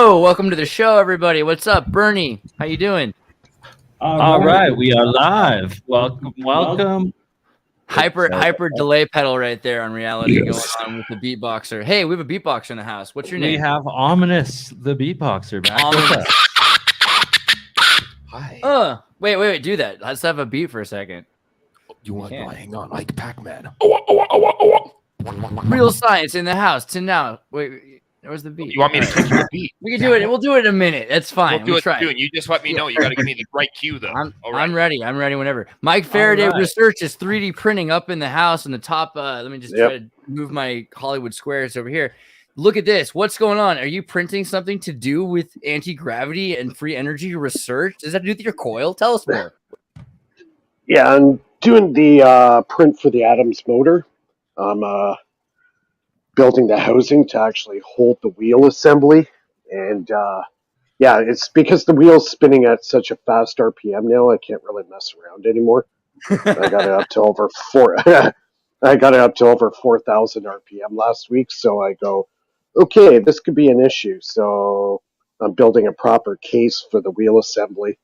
Yo, welcome to the show, everybody. What's up, Bernie? How you doing? All right, we are live. Welcome. Hyper delay pedal right there on reality going on with the beatboxer. Hey, we have a beatboxer in the house. What's your name? We have Ominous, the beatboxer, back with us. Hi. Wait. Do that. Let's have a beat for a second. You want? Hang on, like Pac-Man. Real science in the house. To now. Wait. Where's the beat? You want me to give you a beat? We can do it. We'll do it in a minute. That's fine. We'll do it soon. You just let me know. You got to give me the right cue, though. I'm ready. I'm ready whenever. Mike Faraday Research is 3D printing up in the house in the top. Let me just try to move my Hollywood squares over here. Look at this. What's going on? Are you printing something to do with anti-gravity and free energy research? Does that have to do with your coil? Tell us more. Yeah, I'm doing the print for the Adams motor. I'm building the housing to actually hold the wheel assembly. And yeah, it's because the wheel's spinning at such a fast RPM now, I can't really mess around anymore. I got it up to over 4,000 RPM last week. So I go, okay, this could be an issue. So I'm building a proper case for the wheel assembly.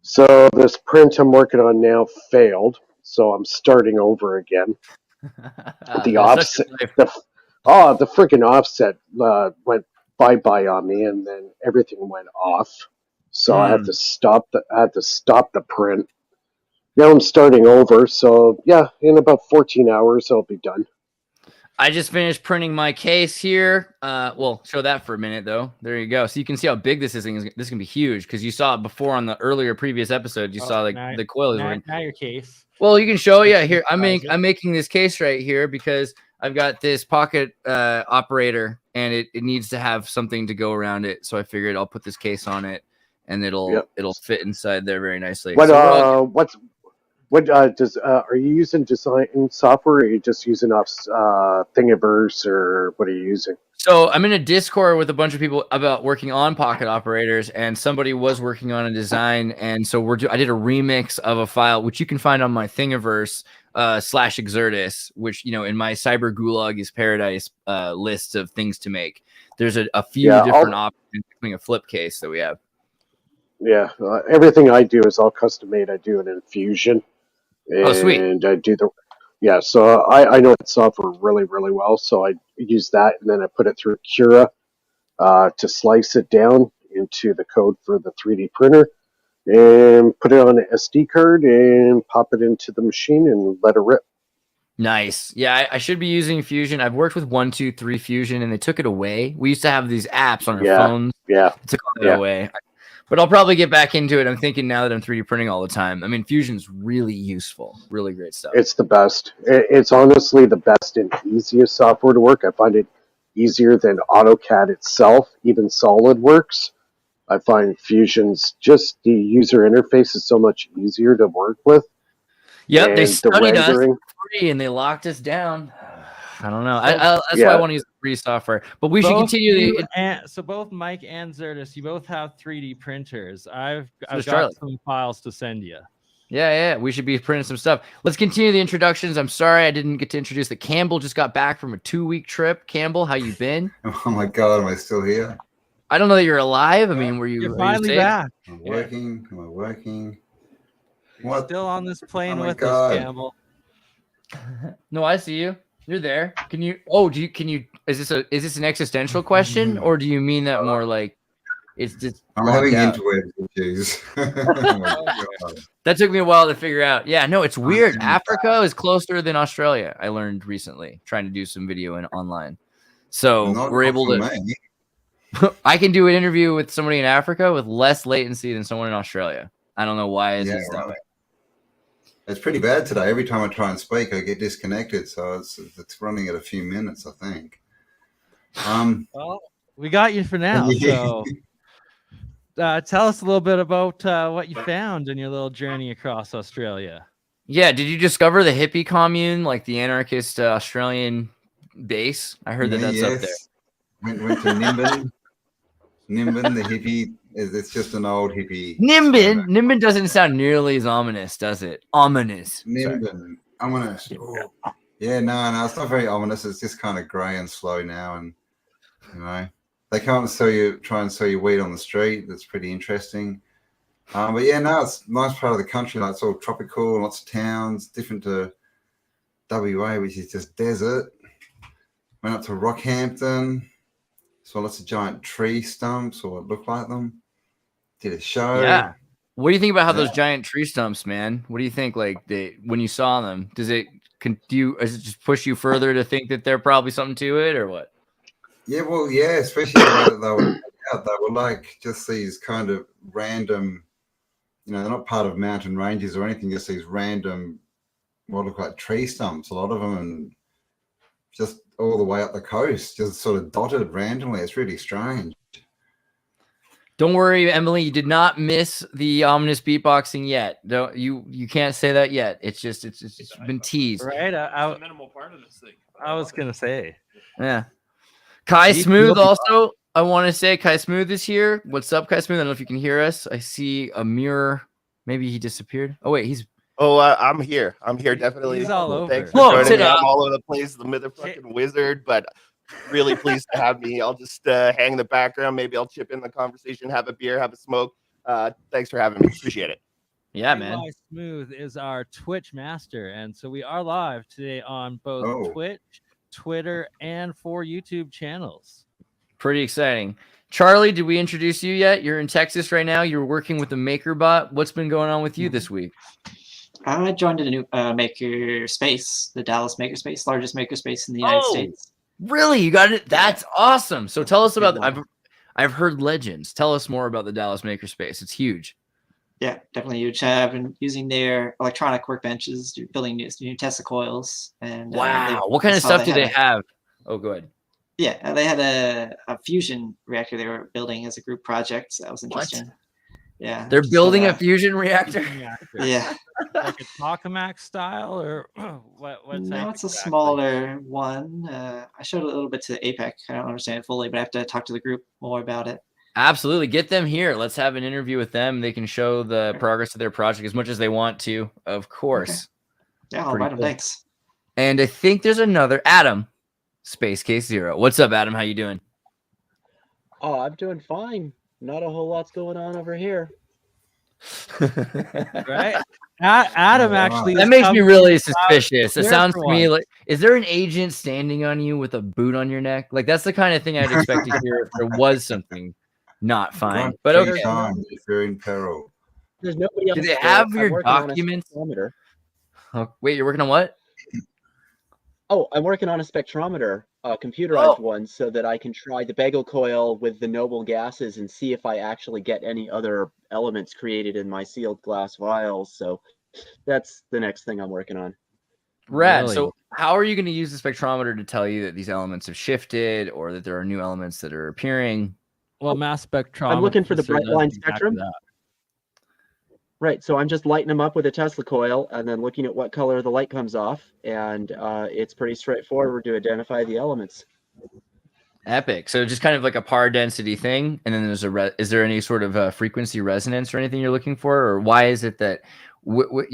So this print I'm working on now failed. So I'm starting over again. The offset, the freaking offset went bye on me, and then everything went off. So I had to stop the print. Now I'm starting over. So yeah, in about 14 hours I'll be done. I just finished printing my case here. Well, show that for a minute though. There you go. So you can see how big this is. This can be huge because you saw it before on the previous episode. You saw like the coil is running. Now your case. Well, you can show. Yeah, here I'm making this case right here because I've got this pocket operator and it needs to have something to go around it. So I figured I'll put this case on it and it'll fit inside there very nicely. What are you using design software, or are you just using Thingiverse, or what are you using? So I'm in a Discord with a bunch of people about working on pocket operators, and somebody was working on a design, and so I did a remix of a file which you can find on my Thingiverse /Exertis, which in my Cyber Gulag is Paradise list of things to make. There's a few different options, including a flip case that we have. Yeah, everything I do is all custom made. I do it in Fusion. Oh, sweet. And I do so I know that software really, really well. So I use that, and then I put it through Cura to slice it down into the code for the 3D printer, and put it on an SD card and pop it into the machine and let it rip. Nice. Yeah, I should be using Fusion. I've worked with 123 Fusion, and they took it away. We used to have these apps on our phones. Yeah. They took it away. But I'll probably get back into it. I'm thinking now that I'm 3D printing all the time. I mean, Fusion's really useful. Really great stuff. It's the best. It's honestly the best and easiest software to work. I find it easier than AutoCAD itself, even SolidWorks. I find Fusion's just the user interface is so much easier to work with. Yep, they studied us for free and they locked us down. I don't know. That's why I want to use free software. But we should continue. So both Mike and Zertis, you both have 3D printers. I've got some files to send you. Yeah. We should be printing some stuff. Let's continue the introductions. I'm sorry I didn't get to introduce that. Campbell just got back from a 2-week trip. Campbell, how you been? Oh my God, am I still here? I don't know that you're alive. I mean, You're finally back? Am I working? What? Still on this plane with us, Campbell? No, I see you. You're there. Can you? Oh, is this an existential question, or do you mean that more like it's just? I'm having interweb issues. That took me a while to figure out. Yeah, no, it's weird. Africa is closer than Australia. I learned recently trying to do some video online, so we're able to. I can do an interview with somebody in Africa with less latency than someone in Australia. I don't know why it's that way. It's pretty bad today. Every time I try and speak, I get disconnected. So it's running at a few minutes, I think. Well, we got you for now. So tell us a little bit about what you found in your little journey across Australia. Yeah. Did you discover the hippie commune, like the anarchist Australian base? I heard that's up there. Went to Nimbin. Nimbin, the hippie. It's just an old hippie. Nimbin doesn't sound nearly as ominous, does it? Ominous. Nimbin. Ominous. Yeah, no, it's not very ominous. It's just kind of grey and slow now, and they come and try and sell you weed on the street. That's pretty interesting. But yeah, no, it's a nice part of the country. Like, it's all tropical, lots of towns, different to WA, which is just desert. Went up to Rockhampton, saw lots of giant tree stumps, or what looked like them. Did a show. Yeah. What do you think about how those giant tree stumps, man? What do you think? Like, when you saw them, does it just push you further to think that there's probably something to it, or what? Yeah, well, yeah, especially the way that they were like just these kind of random, they're not part of mountain ranges or anything, just these random, what look like tree stumps, a lot of them, and just all the way up the coast, just sort of dotted randomly. It's really strange. Don't worry, Emily, you did not miss the ominous beatboxing yet. You can't say that yet. It's been teased. Right? A minimal part of this thing. I was gonna say. Yeah. Kai Smooth also, I want to say Kai Smooth is here. What's up, Kai Smooth? I don't know if you can hear us. I see a mirror. Maybe he disappeared. Oh, wait, he's... Oh, I'm here. I'm here, definitely. He's all over. Thanks for joining me. I'm all over the place, the motherfucking wizard, but really pleased to have me. I'll just hang in the background. Maybe I'll chip in the conversation, have a beer, have a smoke. Thanks for having me. Appreciate it. Yeah, man. Kai Smooth is our Twitch master, and so we are live today on both Twitch, Twitter, and 4 YouTube channels. Pretty exciting. Charlie, did we introduce you yet? You're in Texas right now. You're working with the MakerBot. What's been going on with you this week? I joined a new makerspace, the Dallas Makerspace, largest makerspace in the United States. Really? You got it? That's awesome. So tell us about I've heard legends. Tell us more about the Dallas Makerspace. It's huge. Yeah, definitely huge. I've been using their electronic workbenches, building new Tesla coils. And wow, what kind of stuff do they have? Oh, go ahead. Yeah, they had a fusion reactor they were building as a group project. So that was interesting. Yeah, they're building a fusion reactor. Yeah, like a tokamak style, or what? No, it's a smaller one. I showed a little bit to APEC. I don't understand it fully, but I have to talk to the group more about it. Absolutely, get them here. Let's have an interview with them. They can show the progress of their project as much as they want to, of course. Okay. Yeah, I'll invite them. Thanks. And I think there's another Adam. Space Case Zero. What's up, Adam? How you doing? Oh, I'm doing fine. Not a whole lot's going on over here. Right? Adam actually... That makes me really suspicious. It sounds to me like... Is there an agent standing on you with a boot on your neck? Like, that's the kind of thing I'd expect to hear if there was something not fine. But okay. If you're in peril. There's nobody else. Do they have your documents? Oh, wait, you're working on what? Oh, I'm working on a spectrometer, a computerized one, so that I can try the bagel coil with the noble gases and see if I actually get any other elements created in my sealed glass vials. So that's the next thing I'm working on. Rad. Really? So how are you going to use the spectrometer to tell you that these elements have shifted or that there are new elements that are appearing? Well, mass spectrometer. I'm looking for the bright line spectrum. Right, so I'm just lighting them up with a Tesla coil and then looking at what color the light comes off, and it's pretty straightforward to identify the elements. Epic. So just kind of like a par density thing, and then there's is there any sort of frequency resonance or anything you're looking for, or why is it that why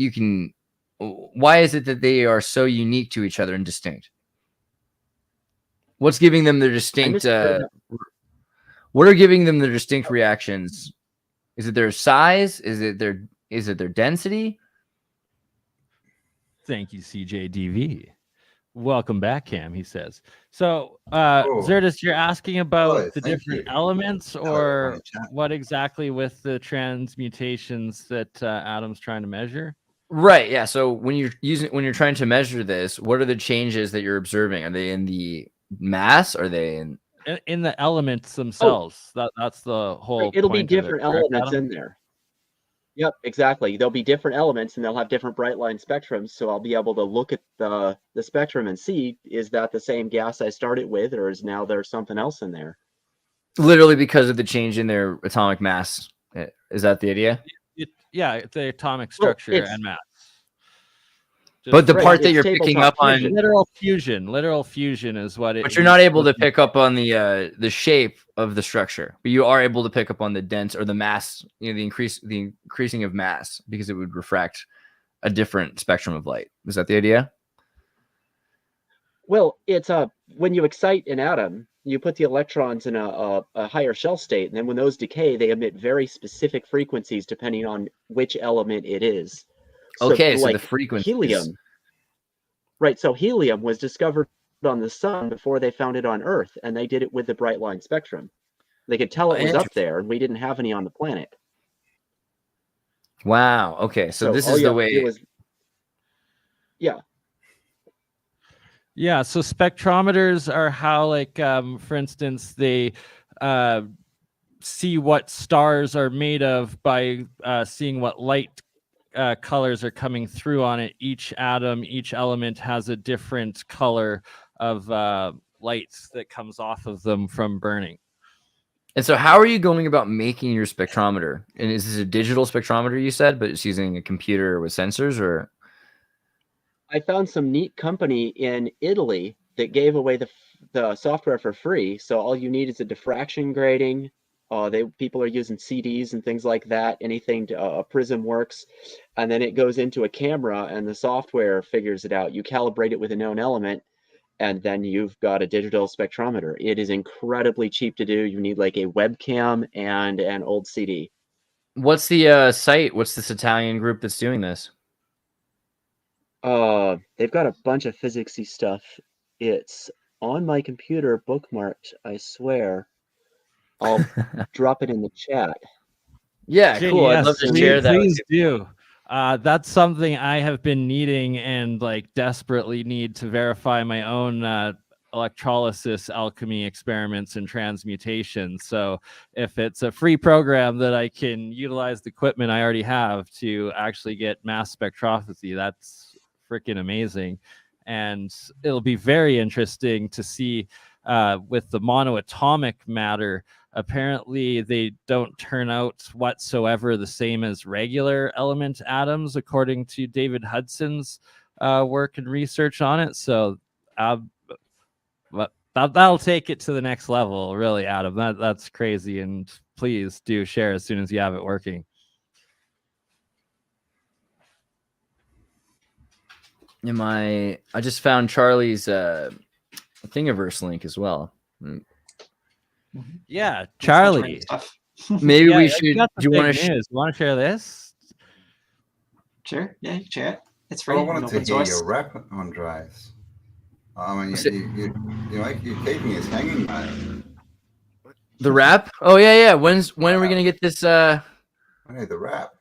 is it that they are so unique to each other and distinct? What's giving them their distinct? What are giving them their distinct reactions? Is it their size? Is it their density? Thank you, CJDV. Welcome back, Cam, he says. So, Zerdus, you're asking about the different elements, or what exactly with the transmutations that Adam's trying to measure? Right, yeah. So when you're trying to measure this, what are the changes that you're observing? Are they in the mass? Are they in the elements themselves? That's the whole. It'll be different elements in there. Yep, exactly. There'll be different elements, and they'll have different bright line spectrums. So I'll be able to look at the spectrum and see, is that the same gas I started with, or is now there's something else in there? Literally because of the change in their atomic mass. Is that the idea? Yeah, the atomic structure and mass. But the part that you're picking up on literal fusion is what it. But you're not able to pick up on the shape of the structure, but you are able to pick up on the dense or the mass, the increasing of mass, because it would refract a different spectrum of light. Is that the idea? Well, it's when you excite an atom, you put the electrons in a higher shell state, and then when those decay, they emit very specific frequencies depending on which element it is. Okay, so like the frequencies. helium. Right, so helium was discovered on the sun before they found it on Earth, and they did it with the bright line spectrum. They could tell it was up there, and we didn't have any on the planet. Wow. Okay, so this is the way. Yeah. Yeah, so spectrometers are how, like, for instance, they see what stars are made of by seeing what light colors are coming through on it. Each atom, each element has a different color of light that comes off of them from burning. And so how are you going about making your spectrometer? And is this a digital spectrometer, you said, but it's using a computer with sensors, or? I found some neat company in Italy that gave away the software for free. So all you need is a diffraction grating. People are using CDs and things like that. Anything to Prism works, and then it goes into a camera, and the software figures it out. You calibrate it with a known element, and then you've got a digital spectrometer. It is incredibly cheap to do. You need like a webcam and an old CD. What's the site? What's this Italian group that's doing this? They've got a bunch of physicsy stuff. It's on my computer bookmarked, I swear. I'll drop it in the chat. Yeah, cool. Yes, I'd love to share that. Please do. That's something I have been needing and like desperately need to verify my own electrolysis alchemy experiments and transmutation. So if it's a free program that I can utilize the equipment I already have to actually get mass spectroscopy, that's freaking amazing. And it'll be very interesting to see with the monoatomic matter. Apparently they don't turn out whatsoever the same as regular element atoms, according to David Hudson's work and research on it. So that'll take it to the next level, really, Adam. That's crazy. And please do share as soon as you have it working. I just found Charlie's Thingiverse link as well. Yeah, Charlie. Maybe we should. Do you want to? You want to share this? Sure. Yeah, you can share it. It's free. I wanted to hear your rap, Andres. I mean, you're keeping us hanging, man. The rap? Oh yeah. When are we gonna get this? I need the rap.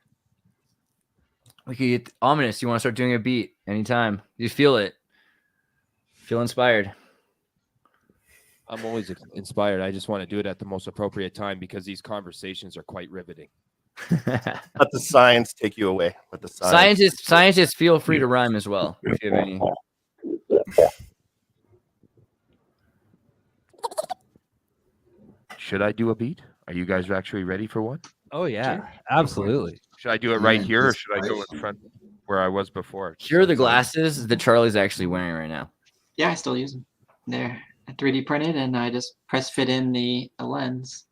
We could get Ominous. You want to start doing a beat anytime? You feel it. Feel inspired. I'm always inspired. I just want to do it at the most appropriate time because these conversations are quite riveting. Let the science take you away. Let the scientists feel free to rhyme as well. If you have any. Should I do a beat? Are you guys actually ready for one? Oh yeah, sure. Absolutely. Should I do it right here, or should I go in front where I was before? Here are the glasses that Charlie's actually wearing right now. Yeah, I still use them. They're 3D printed, and I just press fit in the lens.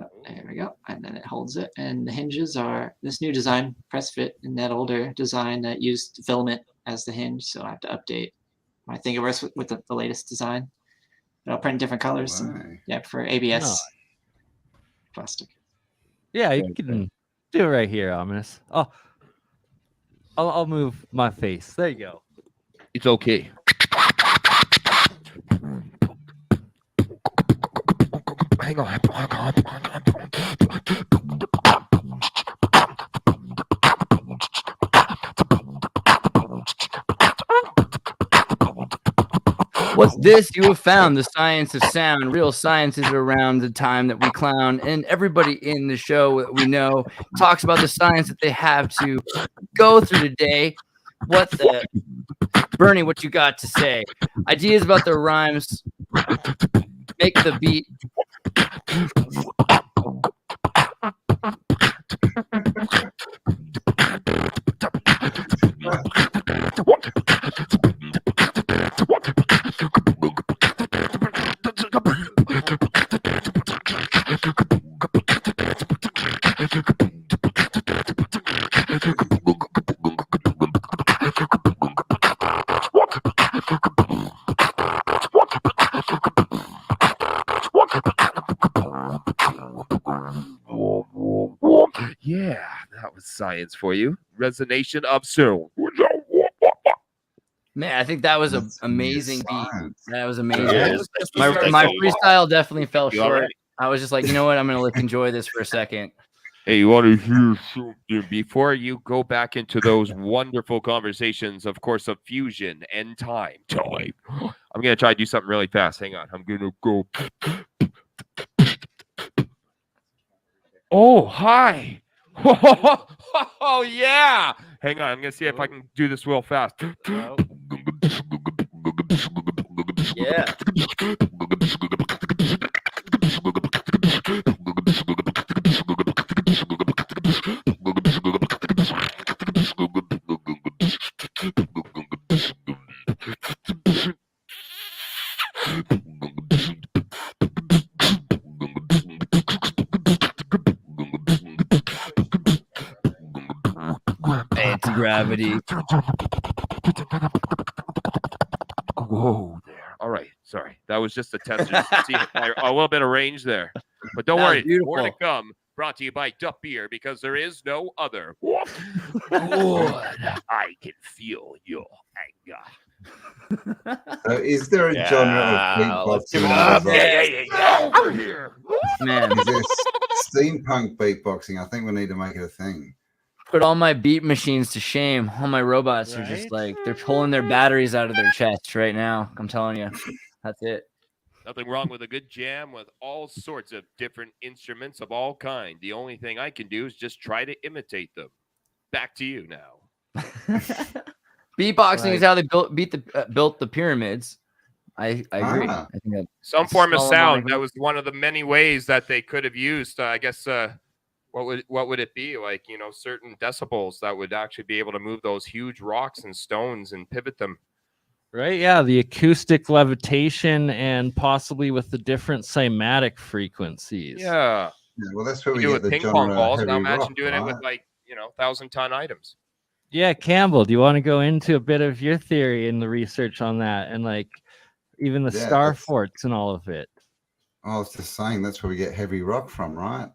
Oh, there we go, and then it holds it. And the hinges are this new design, press fit, in that older design that used filament as the hinge. So I have to update my Thingiverse with the latest design. But I'll print different colors. And, yeah, for ABS plastic. Yeah, you can do it right here, Ominous. Oh, I'll move my face. There you go. It's okay. Hang on. What's this you have found? The science of sound. Real science is around the time that we clown, and everybody in the show that we know talks about the science that they have to go through today. What the Bernie? What you got to say? Ideas about the rhymes. Make the beat. science for you. Resonation of sound. Man, I think that was an That's amazing beat. science. That was amazing. Yeah. My freestyle definitely fell You all short. right? I was just like, you know what? I'm gonna enjoy this for a second. Hey, you want to hear something before you go back into those wonderful conversations, of course, of fusion and time. I'm gonna try to do something really fast. Hang on. I'm gonna go. Oh, hi. Oh, yeah. Hang on. I'm gonna see if I can do this real fast. Yeah. Anti-gravity. Whoa there. All right. Sorry. That was just a test. Just to see a little bit of range there. But don't That was worry. More to beautiful. come. Brought to you by Duck Beer because there is no other. Good. I can feel your anger. Is there a genre of let's give beatboxing? it up. Over here. Man, Is there steampunk beatboxing? I think we need to make it a thing. put all my beat machines to shame. All my robots are just like they're pulling their batteries out of their chests right now. I'm telling you, that's it. Nothing wrong with a good jam with all sorts of different instruments of all kind. The only thing I can do is just try to imitate them. Back to you now. Beatboxing is how they built the pyramids. I agree. Ah. I think that Some form of Solomon sound. agreed. That was one of the many ways that they could have used. I guess what would it be like? Certain decibels that would actually be able to move those huge rocks and stones and pivot them. Right, yeah, the acoustic levitation and possibly with the different cymatic frequencies. Yeah. Yeah, well, that's where You we do get with the ping genre pong balls. Now heavy imagine rock, doing it with right? 1,000-ton items. Yeah, Campbell, do you want to go into a bit of your theory and the research on that and like even the Yeah, star that's- forts and all of it? I was just saying that's where we get heavy rock from, right?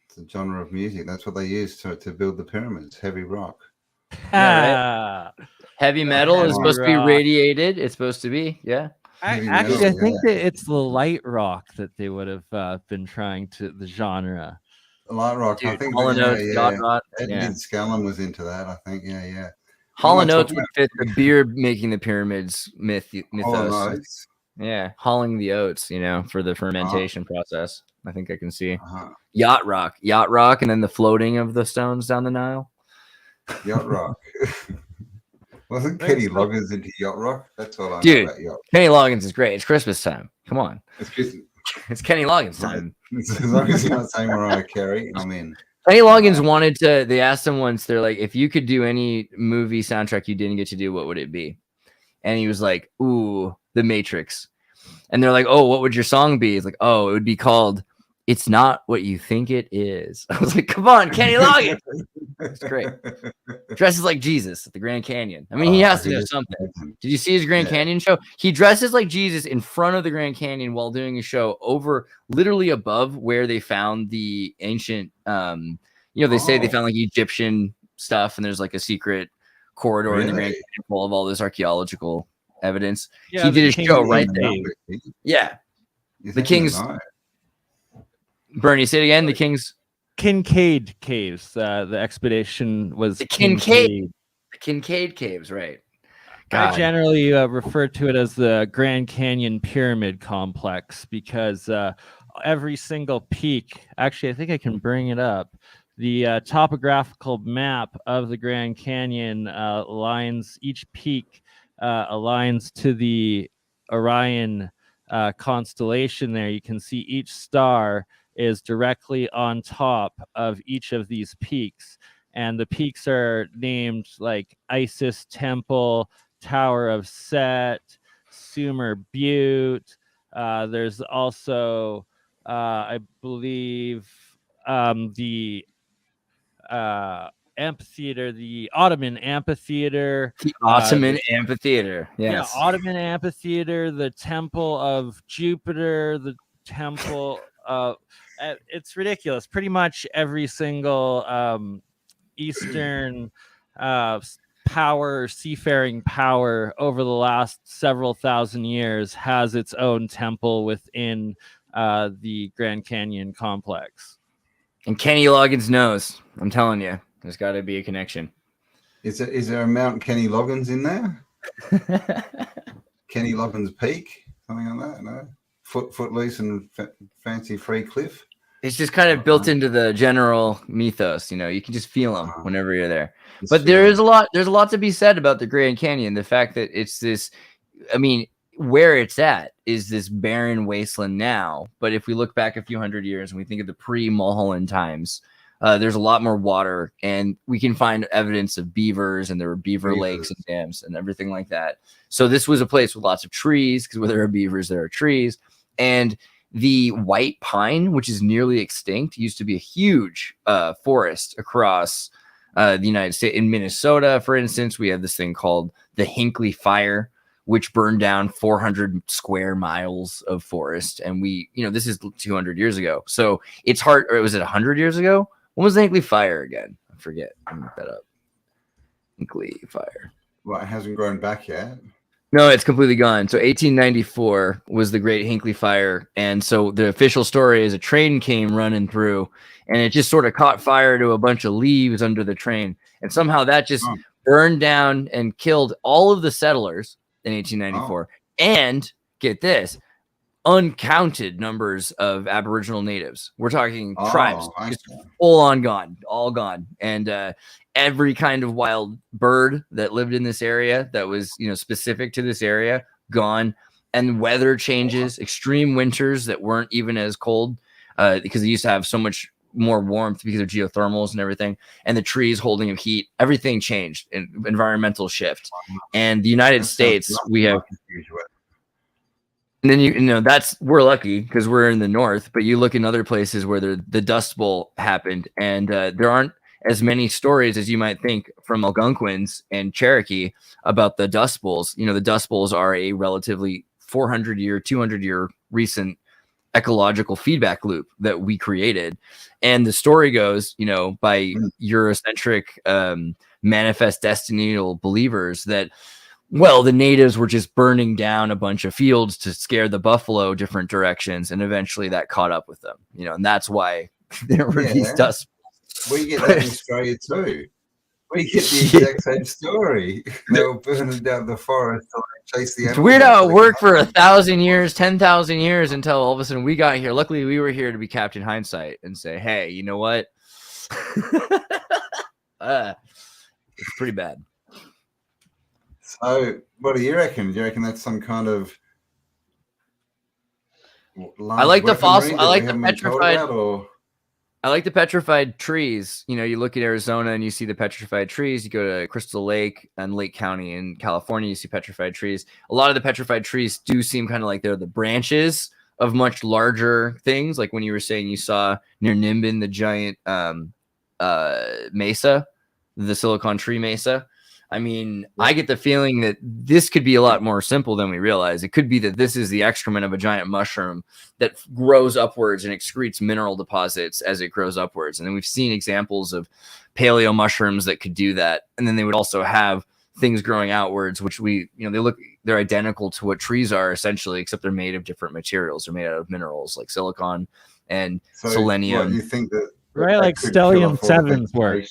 It's a genre of music. That's what they use to build the pyramids. Heavy rock. Yeah, Heavy metal is supposed to be rock. radiated. It's supposed to be, yeah. Heavy Actually, I metal, think yeah. that it's the light rock that they would have been trying to the genre. Light rock. I Dude, think. Hall and Oates, Yacht Rock, Ed yeah. Scallon was into that. I think. Yeah. Hall Am I and Oates talking would fit the beer making the pyramids mythos. Oates? Yeah, hauling the oats, for the fermentation process. I think I can see Uh-huh. Yacht Rock, and then the floating of the stones down the Nile. Yacht rock. Wasn't Kenny Loggins into yacht rock? That's all I know Dude, about yacht. Kenny Loggins is great. It's Christmas time. Come on, It's just, it's Kenny Loggins time. as long as you're not saying Mariah Carey, I'm in. Kenny Loggins wanted to. They asked him once. They're like, if you could do any movie soundtrack you didn't get to do, what would it be? And he was like, "Ooh, The Matrix." And they're like, "Oh, what would your song be?" He's like, "Oh, it would be called It's Not What You Think It Is." I was like, "Come on, Kenny Loggins." It's great. Dresses like Jesus at the Grand Canyon. I mean, he has to know something. Did you see his Grand Canyon show? He dresses like Jesus in front of the Grand Canyon while doing a show over literally above where they found the ancient they say they found like Egyptian stuff, and there's like a secret corridor in the Grand Canyon full of all this archaeological evidence. Yeah, he did his show right there. there. Yeah. The King's Bernie, say it again. The King's Kincaid Caves. The expedition was the Kincaid Caves, right? I generally refer to it as the Grand Canyon Pyramid Complex because every single peak, actually, I think I can bring it up. The topographical map of the Grand Canyon aligns each peak aligns to the Orion constellation there. You can see each star is directly on top of each of these peaks. And the peaks are named like Isis Temple, Tower of Set, Sumer Butte. There's also, I believe, the amphitheater, the Ottoman Amphitheater. The Ottoman Amphitheater, yes. Yeah, Ottoman Amphitheater, the Temple of Jupiter, the Temple It's ridiculous. Pretty much every single Eastern seafaring power over the last several thousand years has its own temple within the Grand Canyon complex. And Kenny Loggins knows. I'm telling you, there's got to be a connection. Is there a Mount Kenny Loggins in there? Kenny Loggins Peak, something like that? No, Footloose and Fancy Free Cliff. It's just kind of built into the general mythos. You can just feel them whenever you're there. But there's a lot to be said about the Grand Canyon. The fact that it's this, where it's at is this barren wasteland now. But if we look back a few hundred years and we think of the pre-Mulholland times, there's a lot more water, and we can find evidence of beavers, and there were beaver lakes and dams and everything like that. So this was a place with lots of trees, because where there are beavers, there are trees. And the white pine, which is nearly extinct, used to be a huge forest across the United States. In Minnesota, for instance, we have this thing called the Hinckley Fire, which burned down 400 square miles of forest. And this is 200 years ago. So it's hard, or was it 100 years ago? When was the Hinckley Fire again? I forget. I'm going to look that up. Hinckley Fire. Well, it hasn't grown back yet. No, it's completely gone. So 1894 was the Great Hinckley Fire. And so the official story is a train came running through, and it just sort of caught fire to a bunch of leaves under the train. And somehow that just burned down and killed all of the settlers in 1894. And get this, uncounted numbers of Aboriginal natives. We're talking tribes, just full on gone, all gone. And every kind of wild bird that lived in this area that was, specific to this area, gone. And weather changes, extreme winters that weren't even as cold because they used to have so much more warmth because of geothermals and everything. And the trees holding of heat, everything changed, environmental shift. And the United States, we have... And then we're lucky because we're in the north, but you look in other places where the Dust Bowl happened, and there aren't as many stories as you might think from Algonquins and Cherokee about the Dust Bowls. The Dust Bowls are a relatively 200-year recent ecological feedback loop that we created. And the story goes, by Eurocentric manifest destinial believers that, well, the natives were just burning down a bunch of fields to scare the buffalo different directions, and eventually that caught up with them, and that's why there were these dust. We get that in Australia too. We get the exact same story. They were burning down the forest to chase the animals. It's weird how it worked for 1,000 years, 10,000 years until all of a sudden we got here. Luckily, we were here to be Captain Hindsight and say, hey, you know what? It's pretty bad. So, what do you reckon? Do you reckon that's some kind of? I like the fossil. I like the petrified. I like the petrified trees. You look at Arizona and you see the petrified trees. You go to Crystal Lake and Lake County in California, you see petrified trees. A lot of the petrified trees do seem kind of like they're the branches of much larger things. Like when you were saying you saw near Nimbin the giant mesa, the Silicon Tree Mesa. I get the feeling that this could be a lot more simple than we realize. It could be that this is the excrement of a giant mushroom that grows upwards and excretes mineral deposits as it grows upwards. And then we've seen examples of paleo mushrooms that could do that. And then they would also have things growing outwards, which they're identical to what trees are essentially, except they're made of different materials. They're made out of minerals like silicon and selenium. What, you think that right, like stellium 7's work.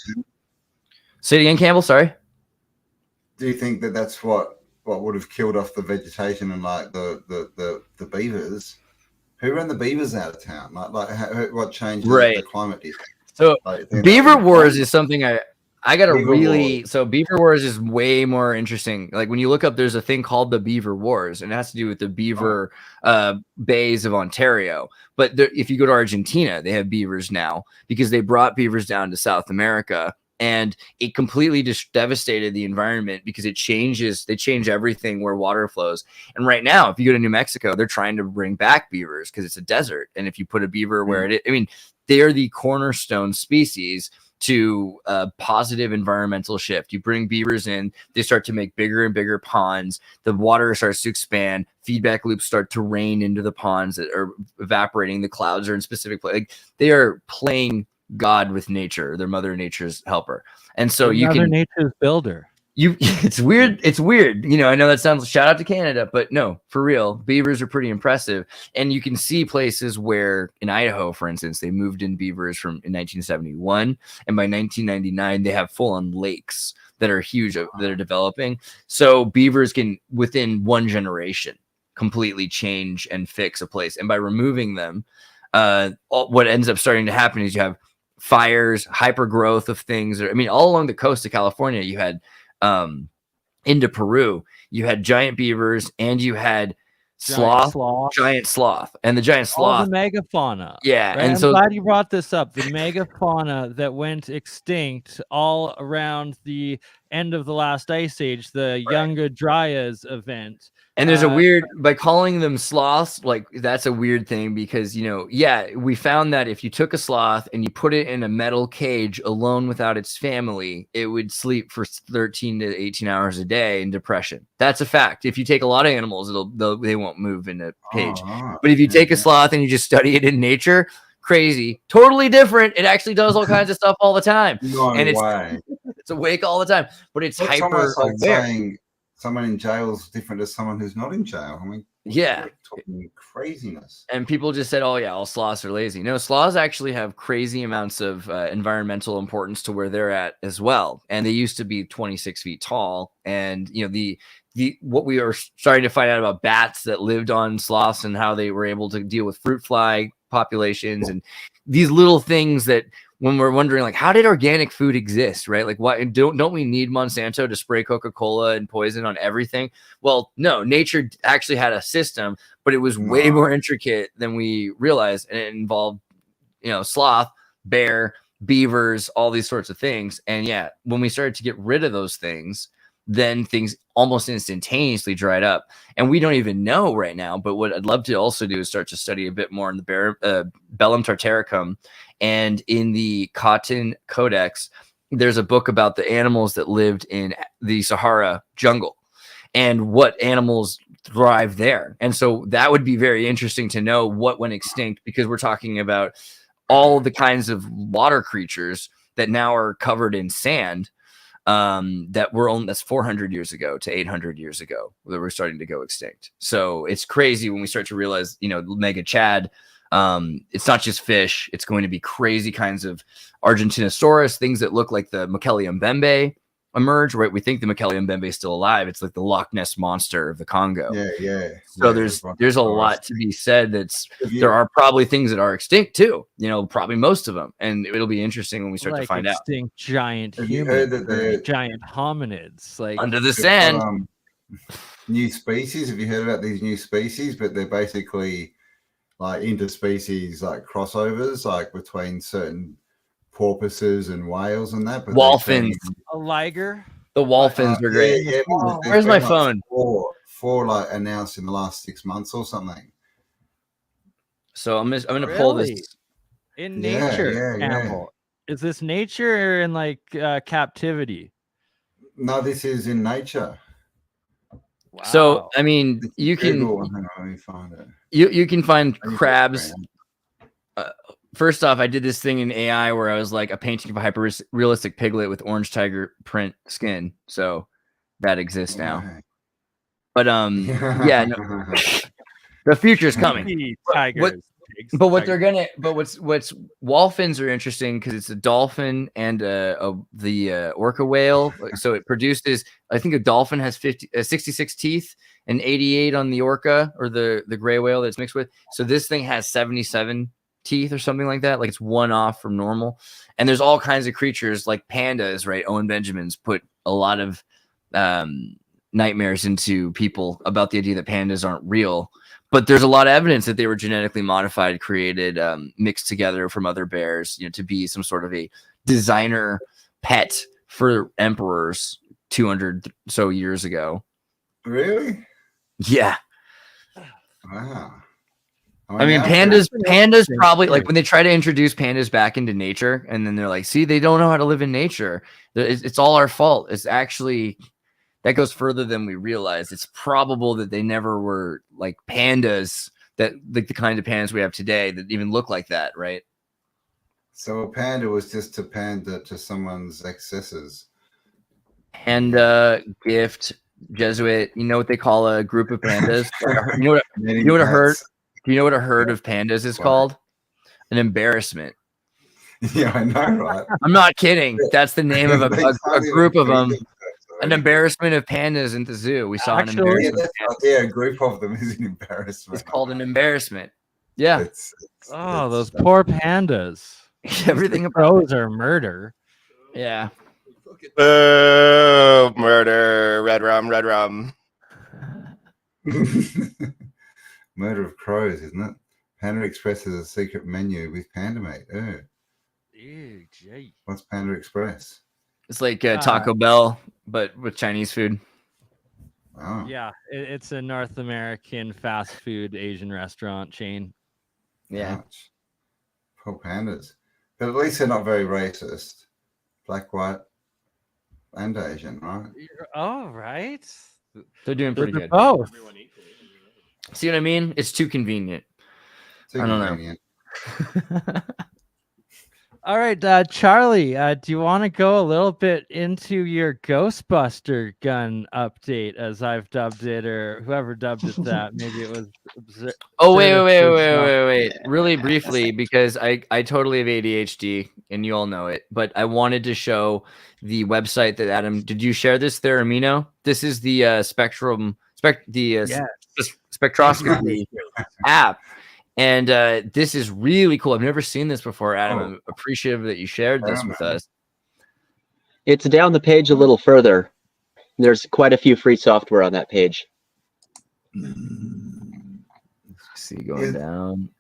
Say it again, Campbell. Sorry. Do you think that that's what would have killed off the vegetation and like the beavers? Who ran the beavers out of town? What changed the climate? So beaver wars is something I got to really. So beaver wars is way more interesting. Like when you look up, there's a thing called the Beaver Wars, and it has to do with the beaver bays of Ontario. But if you go to Argentina, they have beavers now because they brought beavers down to South America. And it completely just devastated the environment because they change everything where water flows. And right now, if you go to New Mexico, they're trying to bring back beavers because it's a desert. And if you put a beaver where they are the cornerstone species to a positive environmental shift. You bring beavers in, they start to make bigger and bigger ponds. The water starts to expand. Feedback loops start to rain into the ponds that are evaporating. The clouds are in specific place. Like, they are playing God with nature. They're Mother Nature's helper. And so you Mother can Nature's builder. It's weird. It's weird. You know, I know that sounds, shout out to Canada, but no, for real, beavers are pretty impressive. And you can see places where in Idaho, for instance, they moved in beavers in 1971. And by 1999, they have full on lakes that are huge, that are developing. So beavers can, within one generation, completely change and fix a place. And by removing them, what ends up starting to happen is you have fires, hyper growth of things. I mean, all along the coast of California, you had into Peru, you had giant beavers and you had giant sloth, and the giant sloth, all the megafauna. Yeah, right? and I'm so glad you brought this up. The megafauna that went extinct all around the end of the last ice age, the Younger Dryas event. and there's a weird, by calling them sloths, like that's a weird thing because, you know, yeah, we found that if you took a sloth and you put it in a metal cage alone without its family, it would sleep for 13 to 18 hours a day in depression. That's a fact. If you take a lot of animals, they won't move in a cage. But if you take a sloth and you just study it in nature, crazy, totally different. It actually does all kinds of stuff all the time. It's awake all the time, but it's hyper like saying someone in jail is different to someone who's not in jail. I mean, yeah, talking craziness. And people just said, "Oh yeah, all sloths are lazy." No, sloths actually have crazy amounts of environmental importance to where they're at as well. And they used to be 26 feet tall. And you know, the what we are starting to find out about bats that lived on sloths and how they were able to deal with fruit fly populations and these little things that, when we're wondering, like, how did organic food exist, right? Like, why don't we need Monsanto to spray Coca-Cola and poison on everything? Well, no, nature actually had a system, but it was way more intricate than we realized, and it involved, you know, sloth, bear, beavers, all these sorts of things. And yeah, when we started to get rid of those things, then things almost instantaneously dried up. And we don't even know right now, but what I'd love to also do is start to study a bit more in the Bellum tartaricum. And in the Cotton Codex, there's a book about the animals that lived in the Sahara jungle and what animals thrive there. And so that would be very interesting to know what went extinct, because we're talking about all the kinds of water creatures that now are covered in sand, that's 400 years ago to 800 years ago that we're starting to go extinct. So it's crazy when we start to realize, you know, Mega Chad, it's not just fish, it's going to be crazy kinds of Argentinosaurus, things that look like the Mokele-mbembe emerge, right? We think the Mokele-mbembe is still alive. It's like the Loch Ness monster of the Congo. So there's a lot to be said. There are probably things that are extinct too, you know, probably most of them, and it'll be interesting when we start to find out. Extinct giant humans, giant hominids, like under the sand. New species. Have you heard about these new species? But they're basically like interspecies, like crossovers, like between certain porpoises and whales and that. But Wallfins. A liger. The wallfins are great. Yeah, where's my phone? Four like announced in the last 6 months or something. So I'm gonna pull this in nature. Campbell. Is this nature or in like captivity? No, this is in nature. Wow. So I mean, you can let me find it. You can find crabs. First off, I did this thing in AI where I was like a painting of a hyper realistic piglet with orange tiger print skin. So that exists now. But yeah, no, the future's coming. What's wallfins are interesting because it's a dolphin and the orca whale. So it produces, I think a dolphin has 66 teeth and 88 on the orca or the gray whale that's mixed with. So this thing has 77 teeth or something like that. Like it's one off from normal. And there's all kinds of creatures like pandas, right? Owen Benjamin's put a lot of nightmares into people about the idea that pandas aren't real. But there's a lot of evidence that they were genetically modified, created, mixed together from other bears, you know, to be some sort of a designer pet for emperors 200 so years ago. Really? Yeah. Wow. I mean, pandas probably like when they try to introduce pandas back into nature, and then they're like, see, they don't know how to live in nature. It's all our fault. It's actually that goes further than we realize. It's probable that they never were like pandas that like the kind of pandas we have today that even look like that, right? So a panda was just a panda to someone's excesses. Panda, gift, Jesuit. You know what they call a group of pandas? you know what a herd? Do you know what a herd of pandas is called? An embarrassment. Yeah, I know, right? I'm not kidding. That's the name of a group of them. An embarrassment of pandas in the zoo. We saw an embarrassment. Yeah, a group of them is an embarrassment. It's called an embarrassment. Yeah. Those poor pandas. Everything about those are murder. Yeah. Murder. Red rum. Murder of crows, isn't it? Panda Express is a secret menu with Panda Mate. Oh. Ew, gee. What's Panda Express? It's like Taco Bell, but with Chinese food. Oh. Yeah, it's a North American fast food Asian restaurant chain. Yeah. Ouch. Poor pandas. But at least they're not very racist. Black, white, and Asian, right? Oh, right. They're doing pretty good. Both. See what I mean? It's too convenient. I don't know. All right, Charlie, do you want to go a little bit into your Ghostbuster gun update, as I've dubbed it, or whoever dubbed it that? Maybe it was. Oh, wait. Really briefly, because I totally have ADHD, and you all know it, but I wanted to show the website that Adam, did you share this, Theramino? This is the spectroscopy app. And this is really cool. I've never seen this before, Adam. I'm appreciative that you shared this with us. It's down the page a little further. There's quite a few free software on that page. Let's see, going down.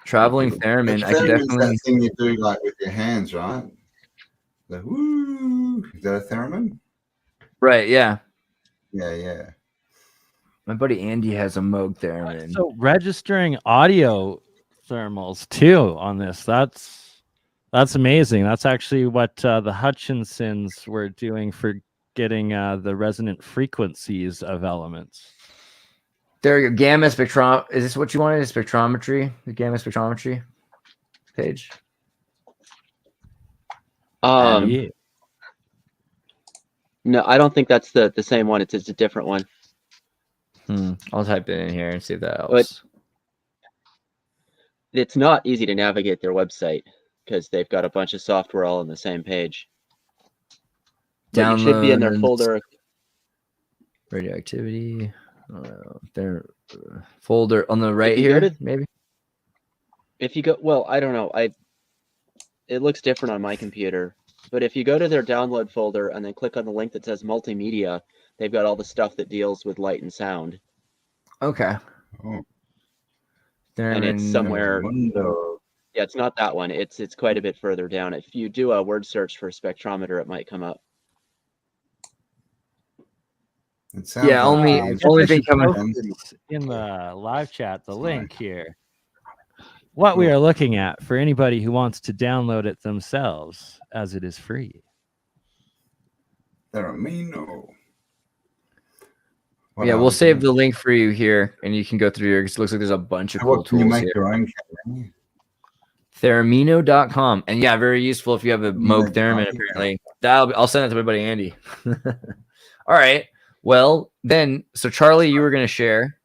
Traveling theremin. I can definitely. That thing you do like with your hands, right? The woo. Is that a theremin? Right. Yeah. Yeah. My buddy Andy has a Moog theremin. So registering audio thermals too on this. That's amazing. That's actually what the Hutchinsons were doing for getting the resonant frequencies of elements. There you go. Gamma spectrom. Is this what you wanted? Spectrometry? The gamma spectrometry page? Yeah. No, I don't think that's the same one. It's a different one. I'll type it in here and see if that helps. But it's not easy to navigate their website because they've got a bunch of software all on the same page. But you should be in their folder. Radioactivity. Their folder on the right here, maybe. If you go, well, I don't know. It looks different on my computer. But if you go to their download folder and then click on the link that says multimedia, they've got all the stuff that deals with light and sound. Okay. And it's somewhere. Yeah, it's not that one. It's quite a bit further down. If you do a word search for spectrometer, it might come up. Yeah, only thing coming in the live chat. The link here. What we are looking at for anybody who wants to download it themselves, as it is free. Theramino. Yeah, we'll save the link for you here, and you can go through here because it looks like there's a bunch of cool tools. You make here. your own camera. Theramino.com. And yeah, very useful if you have a Moog Theremin, apparently. I'll send it to my buddy Andy. All right. Well, then, so Charlie, you were going to share.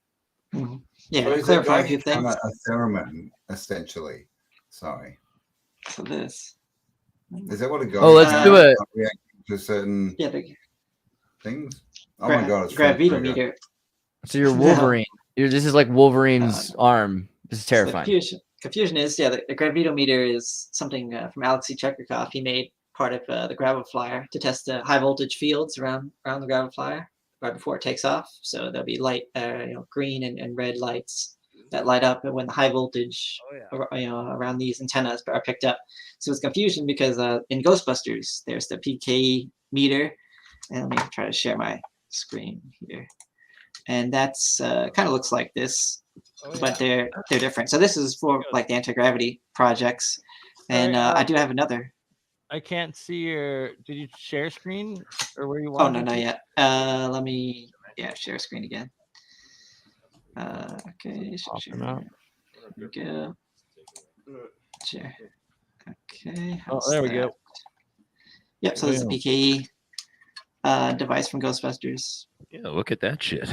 Yeah, so clarify a few things. A theremin, essentially. Sorry. So this. Is that what it goes? Oh, let's do it. To certain things. Oh my God! It's gravitometer. So you're Wolverine. This is like Wolverine's arm. This is terrifying. So confusion is the gravitometer is something from Alexei Chekhov. He made part of the gravel flyer to test the high voltage fields around the gravel flyer right before it takes off. So there'll be light, green and red lights that light up when the high voltage, around these antennas are picked up. So it's confusion because in Ghostbusters there's the PK meter, and let me try to share my screen here, and that's kind of looks like this. but they're different. So this is for like the anti-gravity projects, and I do have another. I can't see your. Did you share screen or where you Oh want? no, not yet. Let me share screen again. Okay, share. There we go. Share. Okay. Oh, there we go. Yep. So this is a PKE device from Ghostbusters. Yeah, look at that shit.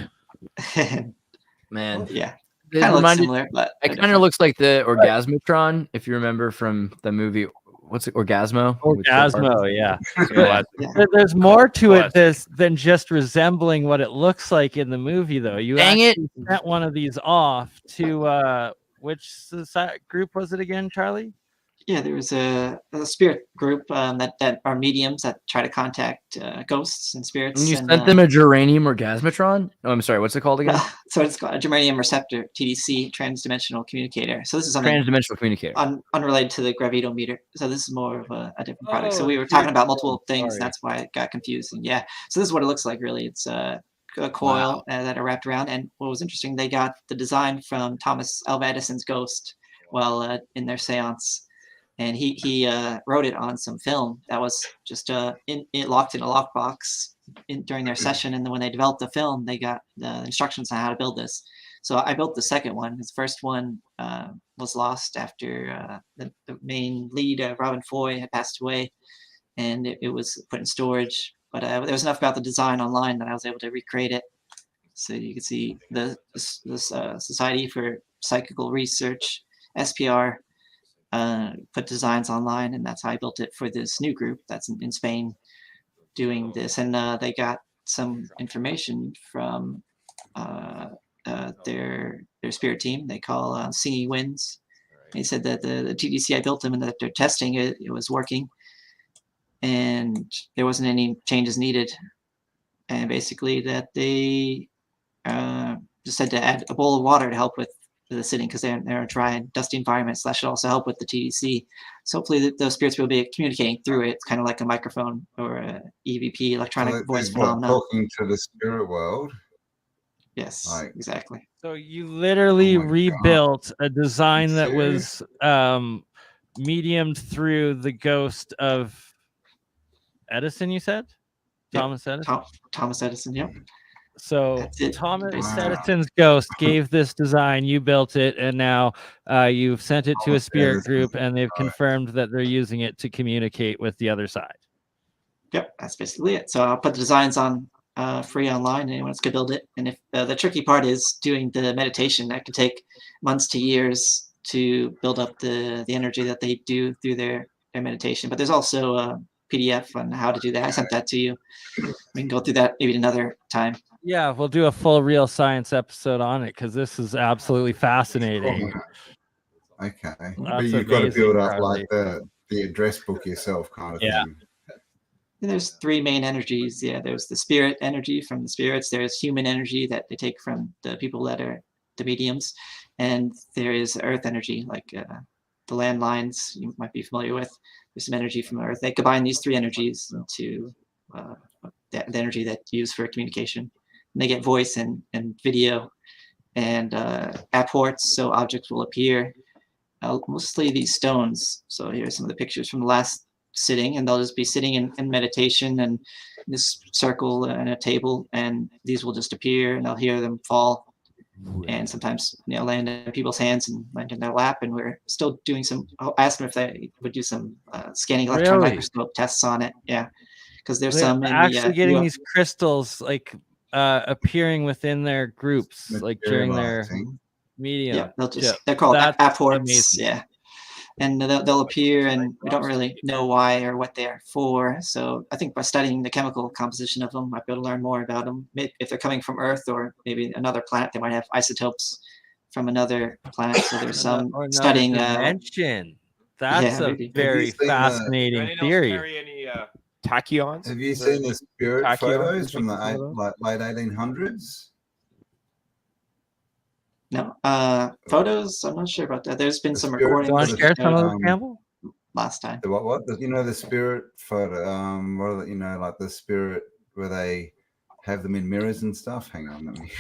Man, yeah. It kind of looks similar, but it kind of looks like the Orgasmatron, if you remember from the movie. What's it? Orgasmo? Orgasmo, yeah. There's more to it than just resembling what it looks like in the movie, though. You actually sent one of these off to which group was it again, Charlie? Yeah, there was a spirit group that are mediums that try to contact ghosts and spirits. And you sent them a geranium orgasmatron? Oh, I'm sorry. What's it called again? So it's called a germanium receptor, TDC, transdimensional communicator. So this is something transdimensional communicator, unrelated to the gravitometer. So this is more of a different product. So we were talking about multiple things. That's why it got confusing. Yeah. So this is what it looks like. Really, it's a coil that are wrapped around. And what was interesting, they got the design from Thomas Alva Edison's ghost while in their seance. And he wrote it on some film that was just locked in a lockbox during their session. And then when they developed the film, they got the instructions on how to build this. So I built the second one. His first one was lost after the main lead, Robin Foy, had passed away, and it was put in storage. But there was enough about the design online that I was able to recreate it. So you can see the Society for Psychical Research, SPR, put designs online, and that's how I built it for this new group that's in Spain doing this. And they got some information from their spirit team they call Singing Winds. They said that the TDC I built them and that they're testing it was working, and there wasn't any changes needed. And basically that they just had to add a bowl of water to help with the sitting, because they're in a dry and dusty environment. So that should also help with the TDC. So hopefully those spirits will be communicating through it. It's kind of like a microphone or a EVP, electronic voice phenomenon. Talking to the spirit world. Yes, exactly. So you literally rebuilt a design that was mediumed through the ghost of Edison, you said? Yep. Thomas Edison? Thomas Edison, yep. So Thomas Edison's ghost gave this design, you built it, and now you've sent it to a spirit group, and they've confirmed that they're using it to communicate with the other side. Yep, that's basically it. So I'll put the designs on free online. Anyone else can build it. And if the tricky part is doing the meditation, that could take months to years to build up the energy that they do through their meditation. But there's also a PDF on how to do that. I sent that to you. We can go through that maybe another time. Yeah, we'll do a full real science episode on it, because this is absolutely fascinating. Okay. But you've got to build up like the address book yourself kind of thing. And there's three main energies. Yeah, there's the spirit energy from the spirits. There's human energy that they take from the people that are the mediums. And there is earth energy, like the landlines you might be familiar with. There's some energy from Earth. They combine these three energies into the energy that's used for communication. And they get voice and video and apports, so objects will appear. Mostly these stones. So here's some of the pictures from the last sitting, and they'll just be sitting in meditation and this circle and a table, and these will just appear, and they'll hear them fall. And sometimes land in people's hands and land in their lap. And we're still doing some. I asked them if they would do some scanning electron microscope tests on it. Yeah, because there's some actually getting these crystals like appearing within their groups, like during their medium. Yeah, they're called apports. Yeah, and they'll appear, and we don't really know why or what they're for. So I think by studying the chemical composition of them, might be able to learn more about them. If they're coming from Earth or maybe another planet, they might have isotopes from another planet. So there's some studying dimension. That's a very fascinating theory. Any tachyons? Have you seen the spirit photos from the late 1800s? No, photos. I'm not sure about that. There's been some recordings. Want to share some of them, Campbell? Last time. What? The spirit photo. What are like the spirit where they have them in mirrors and stuff. Hang on, let me.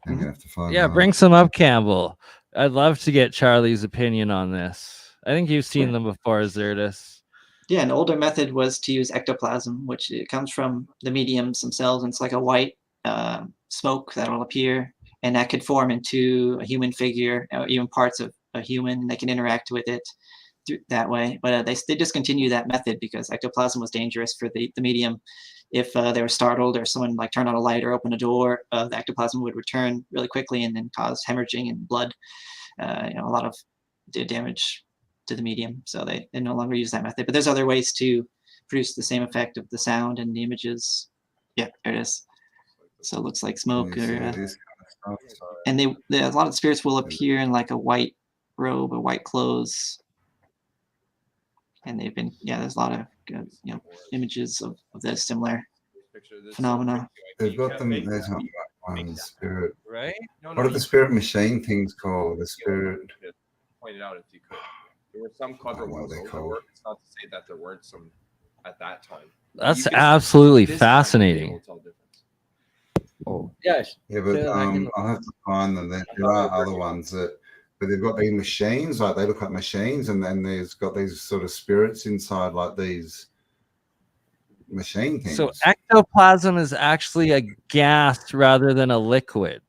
I'm gonna have to find. Yeah, bring some up, Campbell. I'd love to get Charlie's opinion on this. I think you've seen them before, Zerdus. Yeah, an older method was to use ectoplasm, which it comes from the mediums themselves, and it's like a white smoke that will appear, and that could form into a human figure, or even parts of a human, and they can interact with it that way. But they discontinued that method because ectoplasm was dangerous for the medium. If they were startled or someone like turned on a light or opened a door, the ectoplasm would return really quickly and then cause hemorrhaging and blood, a lot of damage to the medium. So they no longer use that method. But there's other ways to produce the same effect of the sound and the images. Yeah, there it is. So it looks like smoke. And a lot of spirits will appear in like a white robe or white clothes. And they've been, there's a lot of images of this similar phenomena. They've got them. There's not one spirit. Right? What are the spirit machine things called? The spirit. Point it out if you could. There were some clever ones. It's not to say that there weren't some at that time. That's absolutely fascinating. Oh yes. Yeah, but I'll have to find them. There are other ones but they've got these machines, like they look like machines, and then there's got these sort of spirits inside, like these machine things. So ectoplasm is actually a gas rather than a liquid,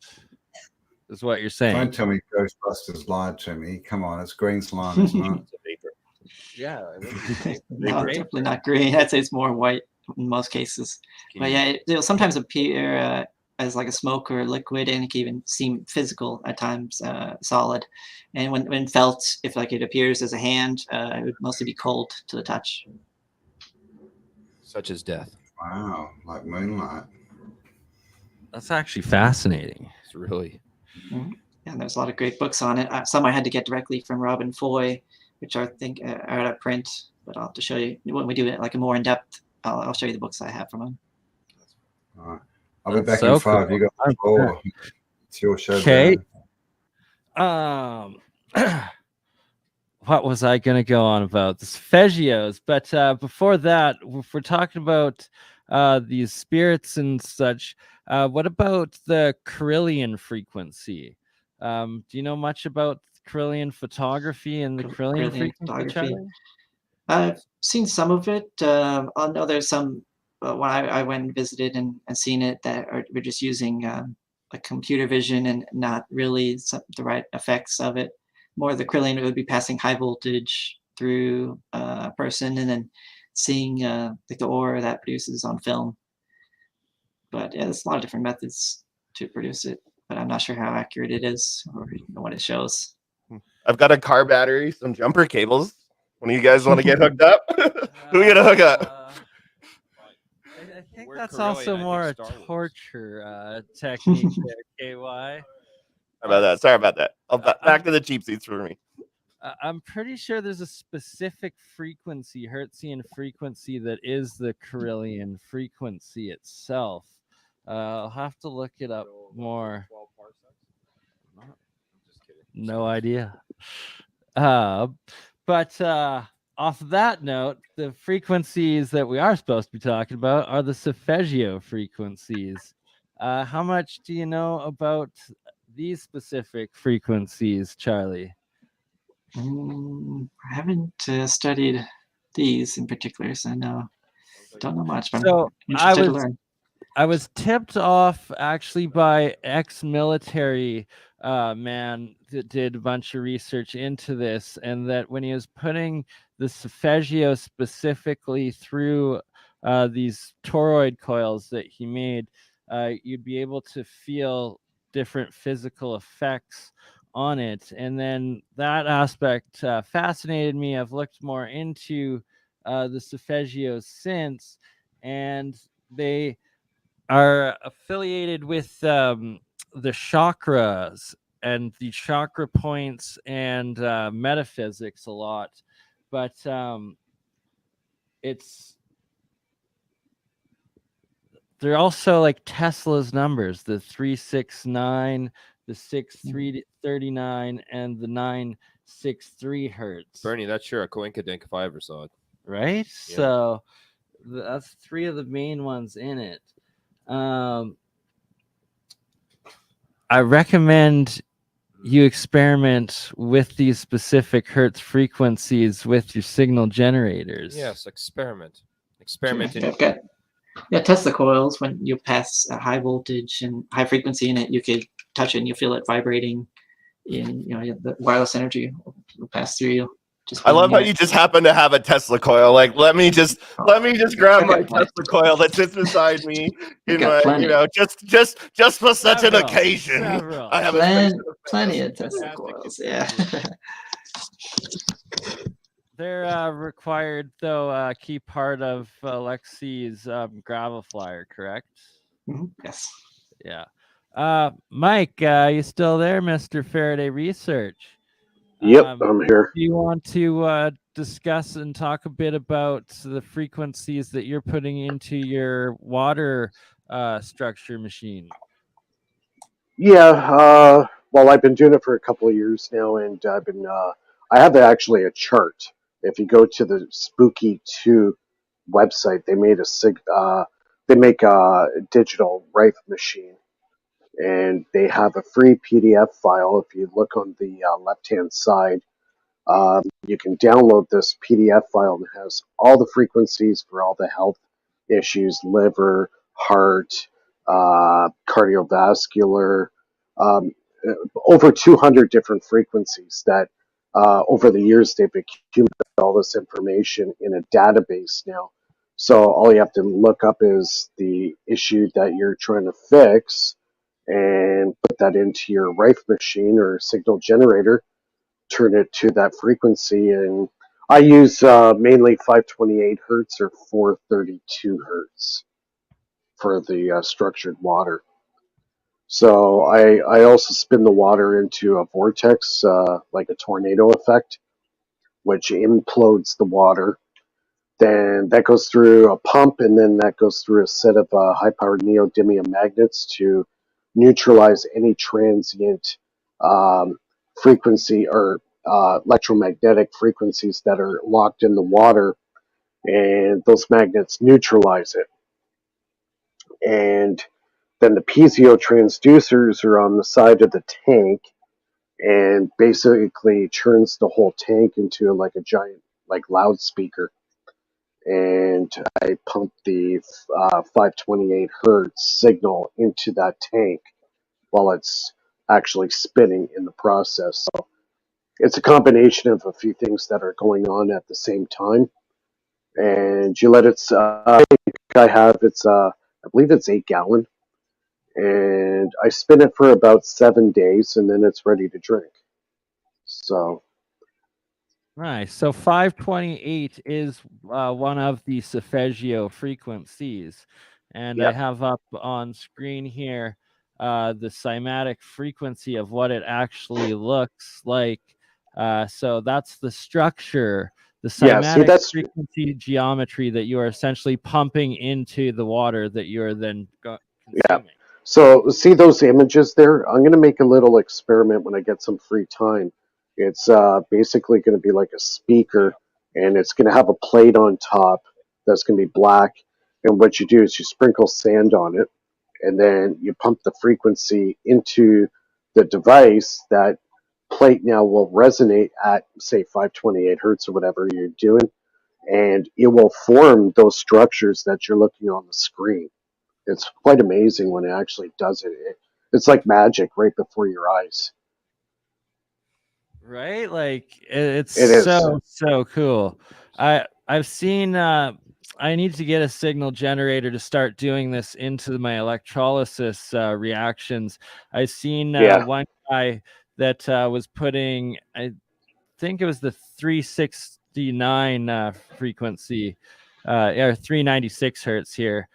is what you're saying. Don't tell me Ghostbusters lied to me. Come on, it's green slime, isn't it? Yeah, no, definitely not green. I'd say it's more white in most cases. But yeah, it'll sometimes appear as like a smoke or a liquid, and it can even seem physical at times, solid. And when felt, if like it appears as a hand, it would mostly be cold to the touch. Such as death. Wow, like moonlight. That's actually fascinating. It's really. Mm-hmm. Yeah, there's a lot of great books on it. Some I had to get directly from Robin Foy, which I think are out of print, but I'll have to show you when we do it like a more in depth. I'll show you the books I have from him. All right. I'll be back in 5. You got the floor. It's your show. Okay. What was I going to go on about? The Sophegios. But before that, if we're talking about these spirits and such, what about the Carillion frequency? Do you know much about Carillion photography and the Carillion frequency, Charlie? I've seen some of it. I know there's some when I went and visited and seen it that we're just using a computer vision and not really the right effects of it. More the Carillion would be passing high voltage through a person and then seeing like the aura that produces on film. But yeah, there's a lot of different methods to produce it, but I'm not sure how accurate it is or what it shows. I've got a car battery, some jumper cables. One of you guys want to get hooked up? Who are you gonna hook up? I think that's also more a torture technique there, KY. Sorry about that. Back to the cheap seats for me. I'm pretty sure there's a specific frequency, Hertzian frequency, that is the Carillion frequency itself. I'll have to look it up more. No idea. But off that note, the frequencies that we are supposed to be talking about are the Sophegio frequencies. How much do you know about these specific frequencies, Charlie? I haven't studied these in particular, so don't know much. But so I'm interested to learn. I was tipped off actually by ex-military man that did a bunch of research into this, and that when he was putting the Sophegio specifically through these toroid coils that he made, you'd be able to feel different physical effects on it. And then that aspect fascinated me. I've looked more into the Sophegios since, and they are affiliated with the chakras and the chakra points and metaphysics a lot. But they're also like Tesla's numbers, the 369, the 6339, and the 963 hertz. Bernie, that's sure a coinkydink if I ever saw it. Right? Yeah. So that's 3 of the main ones in it. I recommend you experiment with these specific hertz frequencies with your signal generators. Yes, experiment. Experiment. Yeah, Tesla coils, when you pass a high voltage and high frequency in it, you could touch it and you feel it vibrating in, the wireless energy will pass through you. I love how you just happen to have a Tesla coil. Like, let me just grab my Tesla coil that sits beside me in my, just for such an occasion. I have plenty of Tesla coils. Yeah. They're required, though, key part of Lexi's gravel flyer, correct? Yes. Yeah. Mike, you still there, Mr. Faraday Research? Yep, I'm here. Do you want to discuss and talk a bit about the frequencies that you're putting into your water structure machine? Yeah, well, I've been doing it for a couple of years now, and I have actually a chart. If you go to the Spooky 2 website, they make a digital Rife machine, and they have a free PDF file. If you look on the left-hand side, you can download this PDF file that has all the frequencies for all the health issues: liver, heart, cardiovascular, um, over 200 different frequencies that over the years they've accumulated all this information in a database now. So all you have to look up is the issue that you're trying to fix and put that into your Rife machine or signal generator, turn it to that frequency, and I use mainly 528 hertz or 432 hertz for the structured water. So I also spin the water into a vortex, like a tornado effect, which implodes the water. Then that goes through a pump, and then that goes through a set of high-powered neodymium magnets to neutralize any transient frequency or electromagnetic frequencies that are locked in the water, and those magnets neutralize it. And then the piezo transducers are on the side of the tank, and basically turns the whole tank into like a giant loudspeaker. And I pump the 528 hertz signal into that tank while it's actually spinning in the process. So it's a combination of a few things that are going on at the same time. And you let it, I believe it's 8 gallon. And I spin it for about 7 days, and then it's ready to drink. So. Right. So 528 is one of the Solfeggio frequencies. And I have up on screen here the cymatic frequency of what it actually looks like. So that's the structure, the cymatic frequency geometry that you are essentially pumping into the water that you are then consuming. Yeah. So see those images there? I'm going to make a little experiment when I get some free time. It's basically going to be like a speaker, and it's going to have a plate on top that's going to be black. And what you do is you sprinkle sand on it, and then you pump the frequency into the device. That plate now will resonate at, say, 528 hertz or whatever you're doing, and it will form those structures that you're looking on the screen. It's quite amazing when it actually does it. It's like magic right before your eyes. Right? Like it's so cool. I've seen I need to get a signal generator to start doing this into my electrolysis reactions. I've seen one guy that was putting, I think it was the 369 frequency or 396 hertz here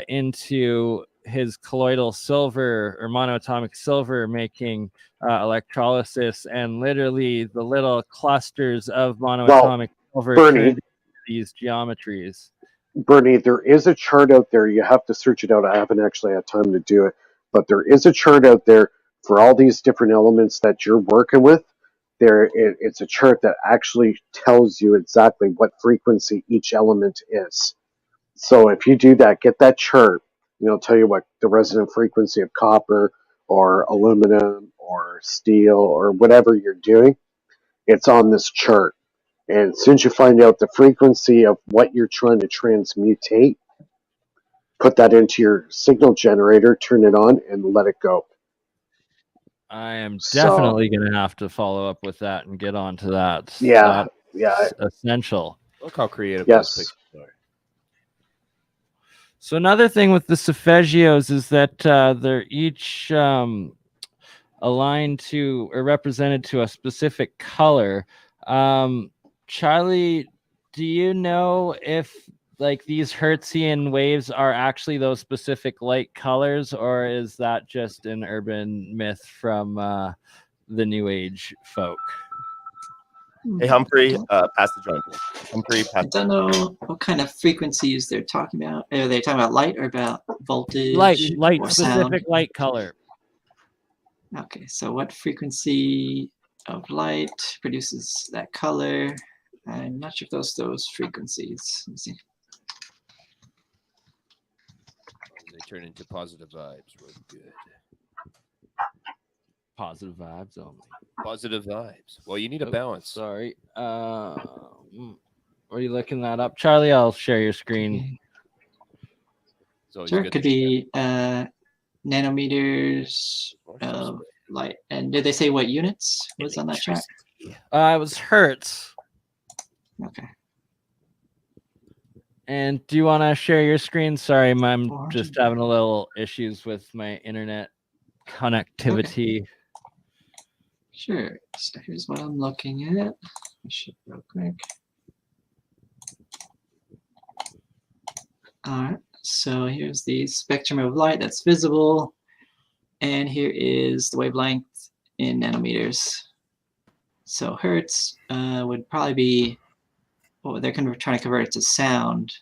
into his colloidal silver or monoatomic silver, making electrolysis, and literally the little clusters of monoatomic silver turned into these geometries. BurnEye, there is a chart out there. You have to search it out. I haven't actually had time to do it, but there is a chart out there for all these different elements that you're working with. It's a chart that actually tells you exactly what frequency each element is. So if you do that, get that chart, and it'll tell you what the resonant frequency of copper, or aluminum or steel or whatever you're doing. It's on this chart. And as soon as you find out the frequency of what you're trying to transmutate, put that into your signal generator, turn it on, and let it go. I am definitely going to have to follow up with that and get onto that. Yeah, That's essential. Look how creative Yes. those pictures are. So another thing with the Solfeggios is that they're each aligned to or represented to a specific color. Charlie, do you know if like these Hertzian waves are actually those specific light colors, or is that just an urban myth from the New Age folk? Hey, Humphrey, pass the joint. Humphrey, pass. I don't know what kind of frequencies they're talking about. Are they talking about light or about voltage? Light or specific sound? light color. Okay, so what frequency of light produces that color? I'm not sure if those frequencies. Let me see. They turn into positive vibes. Real good. Positive vibes only. Positive vibes. Well, you need a balance. Sorry. Are you looking that up, Charlie? I'll share your screen. Sure, it could be nanometers of light. And did they say what units was on that chart? It was hertz. Okay. And do you want to share your screen? Sorry, I'm just having a little issues with my internet connectivity. Okay. Sure. So here's what I'm looking at. Real quick. All right. So here's the spectrum of light that's visible, and here is the wavelength in nanometers. So hertz would probably be, well, they're trying to convert it to sound.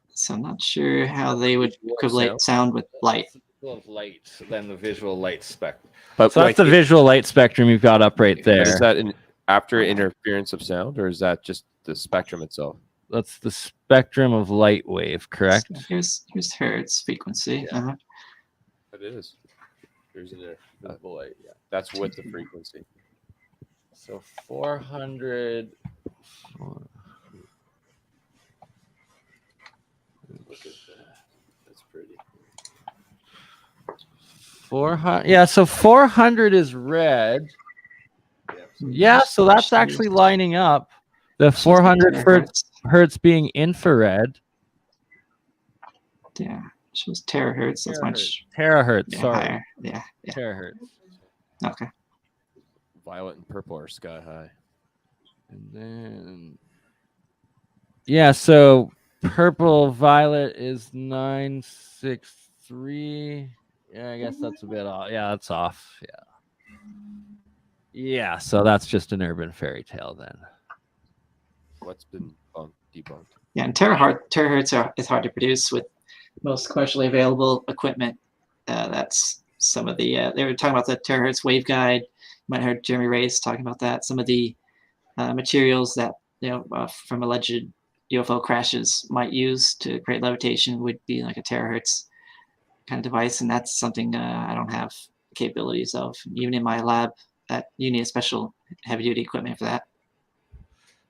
So I'm not sure how they would equate sound with light. Of light than the visual light spectrum. But so that's the visual light spectrum you've got up right there. Is that after interference of sound, or is that just the spectrum itself? That's the spectrum of light wave, correct? So here's hertz frequency. Yeah. It is. There's an visible light. Yeah, that's with the frequency. So 400. Look at that. That's pretty. 400. Yeah, so 400 is red. Yeah, so that's actually lining up. The 400 hertz being infrared. Yeah, it shows terahertz. That's much terahertz. Sorry. Higher. Yeah. Terahertz. Okay. Violet and purple are sky high. And then, yeah, so purple violet is 963. Yeah, I guess that's a bit off. Yeah, that's off. Yeah. Yeah, so that's just an urban fairy tale then. What's been debunked? Yeah, and terahertz is hard to produce with most commercially available equipment. That's some of the, they were talking about the terahertz waveguide. You might have heard Jeremy Reyes talking about that. Some of the materials that, from alleged UFO crashes might use to create levitation would be like a terahertz kind of device, and that's something I don't have capabilities of. Even in my lab, you need a special heavy-duty equipment for that.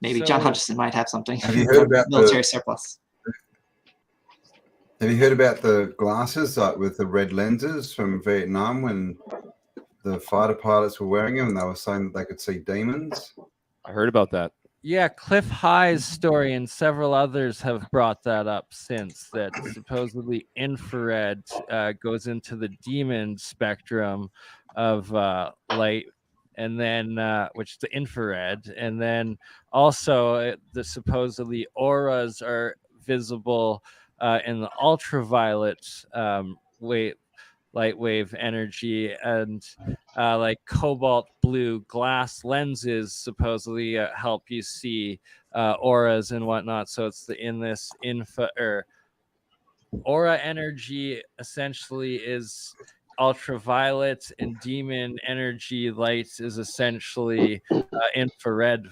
Maybe John Hutchison might have something. Have you heard about military surplus? Have you heard about the glasses with the red lenses from Vietnam when the fighter pilots were wearing them and they were saying that they could see demons? I heard about that. Yeah, Cliff High's story and several others have brought that up since, that supposedly infrared goes into the demon spectrum of light, and then which is the infrared, and then also the supposedly auras are visible in the ultraviolet light wave energy, and like cobalt blue glass lenses supposedly help you see auras and whatnot. So it's in this aura energy essentially is ultraviolet, and demon energy light is essentially infrared.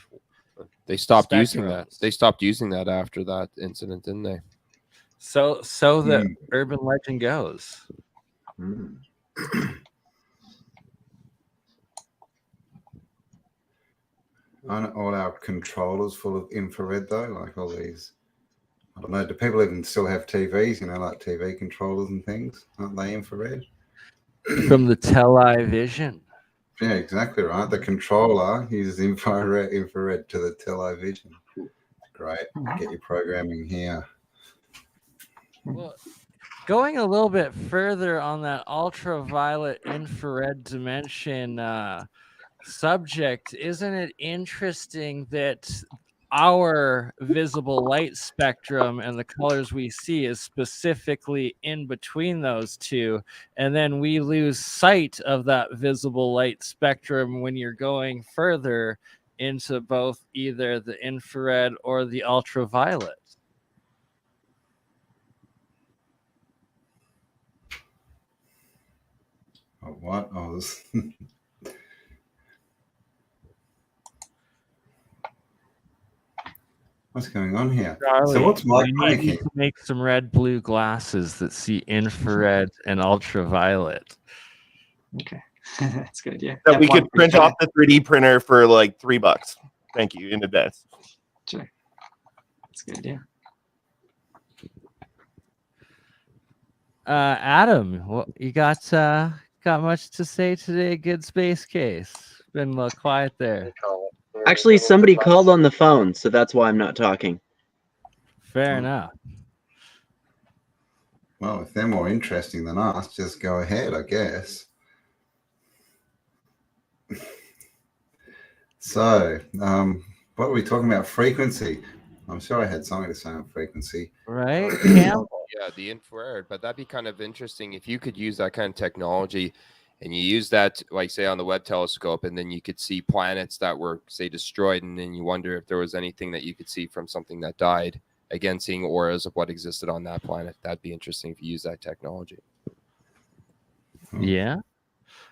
They stopped using that. They stopped using that after that incident, didn't they? So the urban legend goes. Aren't all our controllers full of infrared though? Like all these, I don't know. Do people even still have TVs? You know, like TV controllers and things. Aren't they infrared? From the television. Yeah, exactly right. The controller uses infrared to the television. Great. Get your programming here. Well, going a little bit further on that ultraviolet infrared dimension subject, isn't it interesting that our visible light spectrum and the colors we see is specifically in between those two, and then we lose sight of that visible light spectrum when you're going further into both either the infrared or the ultraviolet? Oh, what? Oh, this... What's going on here? Charlie, so what's my we need to make some red-blue glasses that see infrared and ultraviolet. Okay, that's a good idea. That we could print off the 3D printer for like $3. Thank you in advance. Sure, that's a good idea. Adam, what you got much to say today? Good space case. Been a little quiet there. Actually, somebody called on the phone, so that's why I'm not talking. Fair enough. Well, if they're more interesting than us, just go ahead, I guess. So, what are we talking about? Frequency. I'm sure I had something to say on frequency. Right? Yeah, the infrared, but that'd be kind of interesting if you could use that kind of technology and you use that, like, say, on the Webb telescope, and then you could see planets that were, say, destroyed, and then you wonder if there was anything that you could see from something that died, again, seeing auras of what existed on that planet. That'd be interesting if you use that technology. Yeah.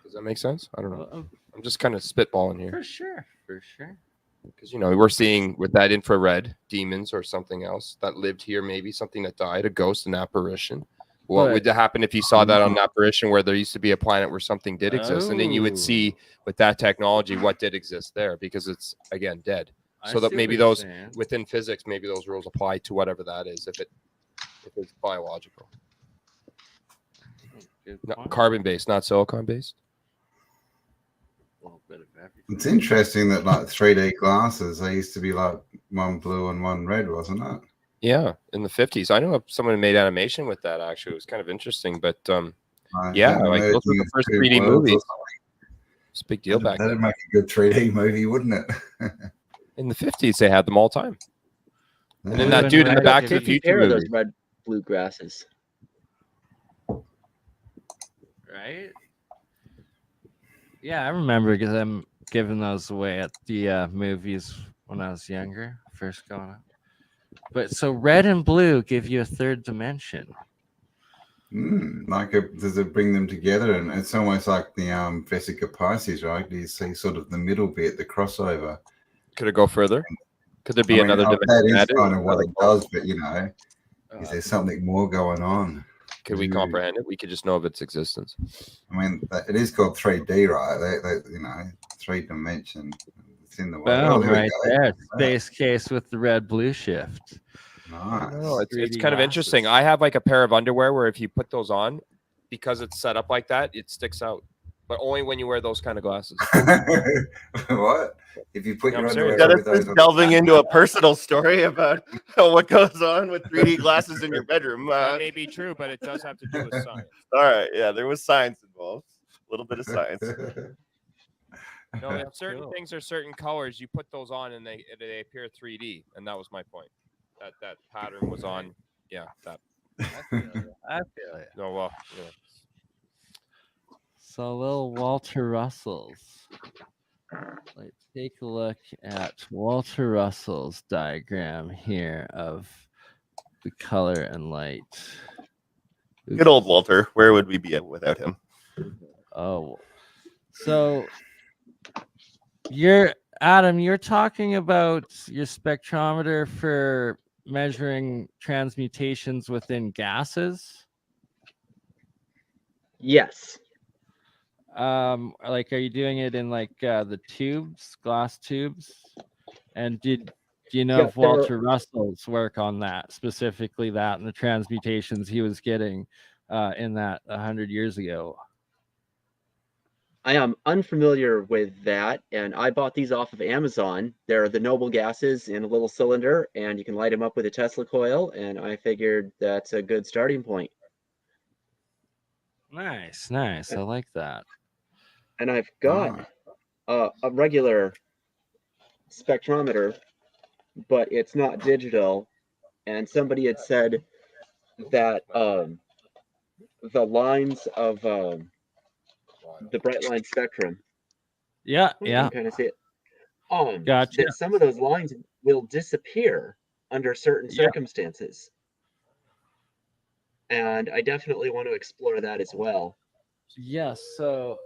Does that make sense? I don't know. I'm just kind of spitballing here. For sure. For sure. Because, you know, we're seeing with that infrared demons or something else that lived here, maybe something that died, a ghost, an apparition. What would happen if you saw that on an apparition where there used to be a planet where something did exist? And then you would see with that technology what did exist there, because it's, again, dead. So that maybe those within physics, maybe those rules apply to whatever that is, if it's biological. Carbon based, not silicon based. It's interesting that like 3D glasses, they used to be like one blue and one red, wasn't it? Yeah, in the 50s. I know someone who made animation with that, actually. It was kind of interesting, but yeah, like those were the first 3D movies. It's a big deal back then. That'd make a good 3D movie, wouldn't it? In the 50s, they had them all the time. And then that dude in the Back to the Future movie. Those red blue grasses. Right? Yeah, I remember them giving those away at the movies when I was younger, first going up. But so red and blue give you a third dimension. Does it bring them together? And it's almost like the Vesica Pisces, right? Do you see sort of the middle bit, the crossover? Could it go further? Could there be another dimension? That is kind of what it does, but you know, is there something more going on? Could we comprehend it? We could just know of its existence. I mean, it is called 3D, right? They you know, 3D. It's in the world. Boom, right there. Space case with the red-blue shift. Nice. No, it's kind of interesting. I have like a pair of underwear where if you put those on, because it's set up like that, it sticks out. But only when you wear those kind of glasses. What? If you put your underwear with those delving into a personal story about what goes on with 3D glasses in your bedroom. That may be true, but it does have to do with science. All right. Yeah, there was science involved. A little bit of science. No, certain things are certain colors. You put those on and they appear 3D. And that was my point. That pattern was on. Yeah, that. I feel it. No, well, yeah. So little Walter Russell's. Let's take a look at Walter Russell's diagram here of the color and light. Good old Walter. Where would we be without him? Oh, so you're talking about your spectrometer for measuring transmutations within gases? Yes. Like, are you doing it in like the tubes, glass tubes? And do you know if Walter Russell's work on that, specifically that and the transmutations he was getting in that 100 years ago? I am unfamiliar with that, and I bought these off of Amazon. They're the noble gases in a little cylinder, and you can light them up with a Tesla coil, and I figured that's a good starting point. Nice. I like that. And I've got a regular spectrometer, but it's not digital, and somebody had said that the lines of the bright line spectrum. Yeah. You can kind of see it. Gotcha. That some of those lines will disappear under certain circumstances. And I definitely want to explore that as well. Yes. So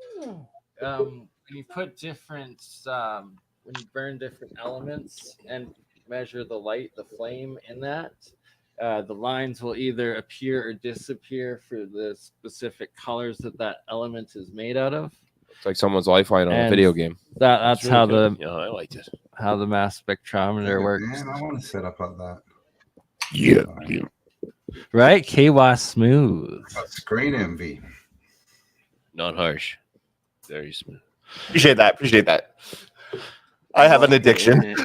when you put different, when you burn different elements and measure the light, the flame in that, the lines will either appear or disappear for the specific colors that element is made out of. It's like someone's lifeline on a video game. That's really how cool. I liked it. How the mass spectrometer works. Man, I want to set up like that. Yeah. Right? KY smooth. Screen envy. Not harsh. Very smooth. Appreciate that. I have an addiction.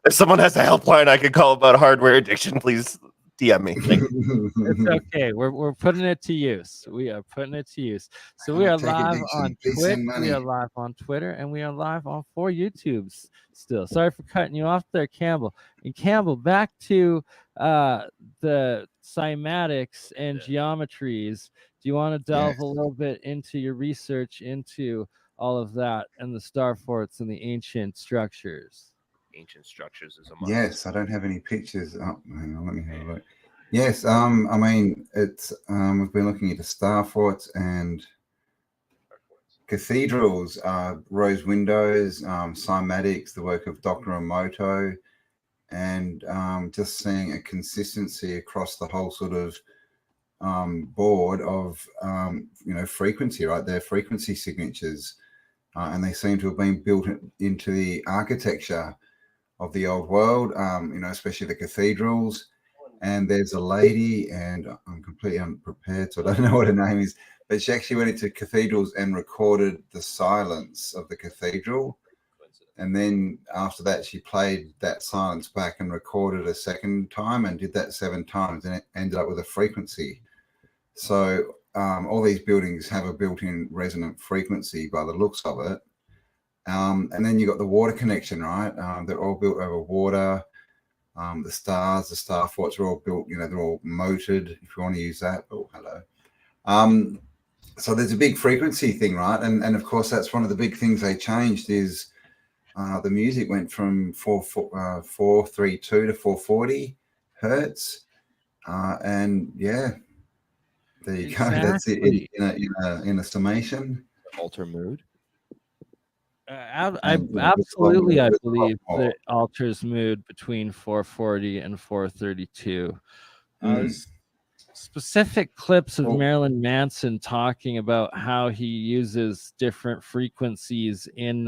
If someone has a helpline I could call about hardware addiction, please DM me. It's okay. We're putting it to use. We are putting it to use. So we are live on Twitch. We are live on Twitter, and we are live on 4 YouTubes still. Sorry for cutting you off there, Campbell. And Campbell, back to the cymatics and geometries. Do you want to delve a little bit into your research into all of that and the star forts and the ancient structures? Ancient structures is a must. Yes, I don't have any pictures. Oh, hang on, let me have a look. Yes, I mean, it's we've been looking at the star forts and cathedrals, rose windows, cymatics, the work of Dr. Emoto, and just seeing a consistency across the whole sort of board of frequency, right? Their frequency signatures, and they seem to have been built into the architecture of the old world, especially the cathedrals. And there's a lady, and I'm completely unprepared, so I don't know what her name is, but she actually went into cathedrals and recorded the silence of the cathedral. And then after that, she played that silence back and recorded a second time and did that 7 times, and it ended up with a frequency. So all these buildings have a built-in resonant frequency by the looks of it. And then you got the water connection, right? They're all built over water. The stars, the star forts are all built, they're all motored, if you want to use that. Oh, hello. So there's a big frequency thing, right? And of course, that's one of the big things they changed is the music went from 432 to 440 hertz. And yeah, there you go. That's it in a summation. Alter mood. I believe that alters mood between 440 and 432. Specific clips of Marilyn Manson talking about how he uses different frequencies in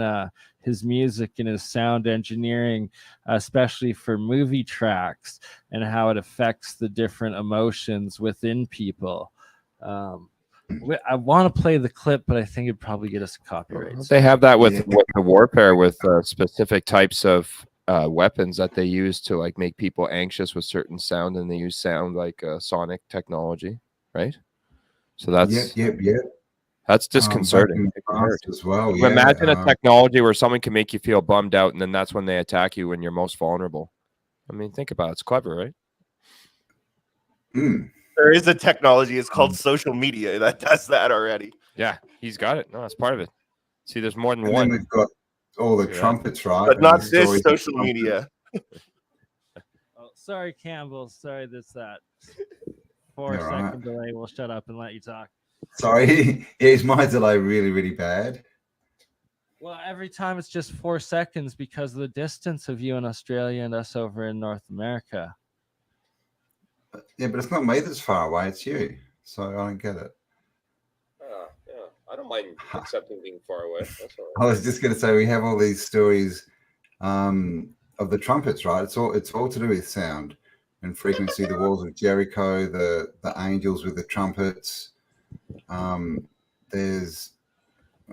his music and his sound engineering, especially for movie tracks, and how it affects the different emotions within people. I want to play the clip, but I think it'd probably get us copyright. They have that with the warfare with specific types of weapons that they use to like make people anxious with certain sound, and they use sound like sonic technology, right? So that's that's disconcerting as well. Imagine a technology where someone can make you feel bummed out, and then that's when they attack you when you're most vulnerable. I mean, think about it. It's clever, right? There is a technology, it's called social media, that does that already. Yeah, he's got it. No, that's part of it. See, there's more than and one. Then we've got all the trumpets, right? But not this social media. Oh, sorry, Campbell. Sorry, that 4-second delay. We'll shut up and let you talk. Sorry, is my delay really, really bad? Well, every time it's just 4 seconds because of the distance of you in Australia and us over in North America. Yeah, but it's not me that's far away, it's you. So I don't get it. Yeah. don't mind accepting being far away. That's all I right. was just going to say we have all these stories of the trumpets, right? It's all to do with sound and frequency. The walls of Jericho, the angels with the trumpets. There's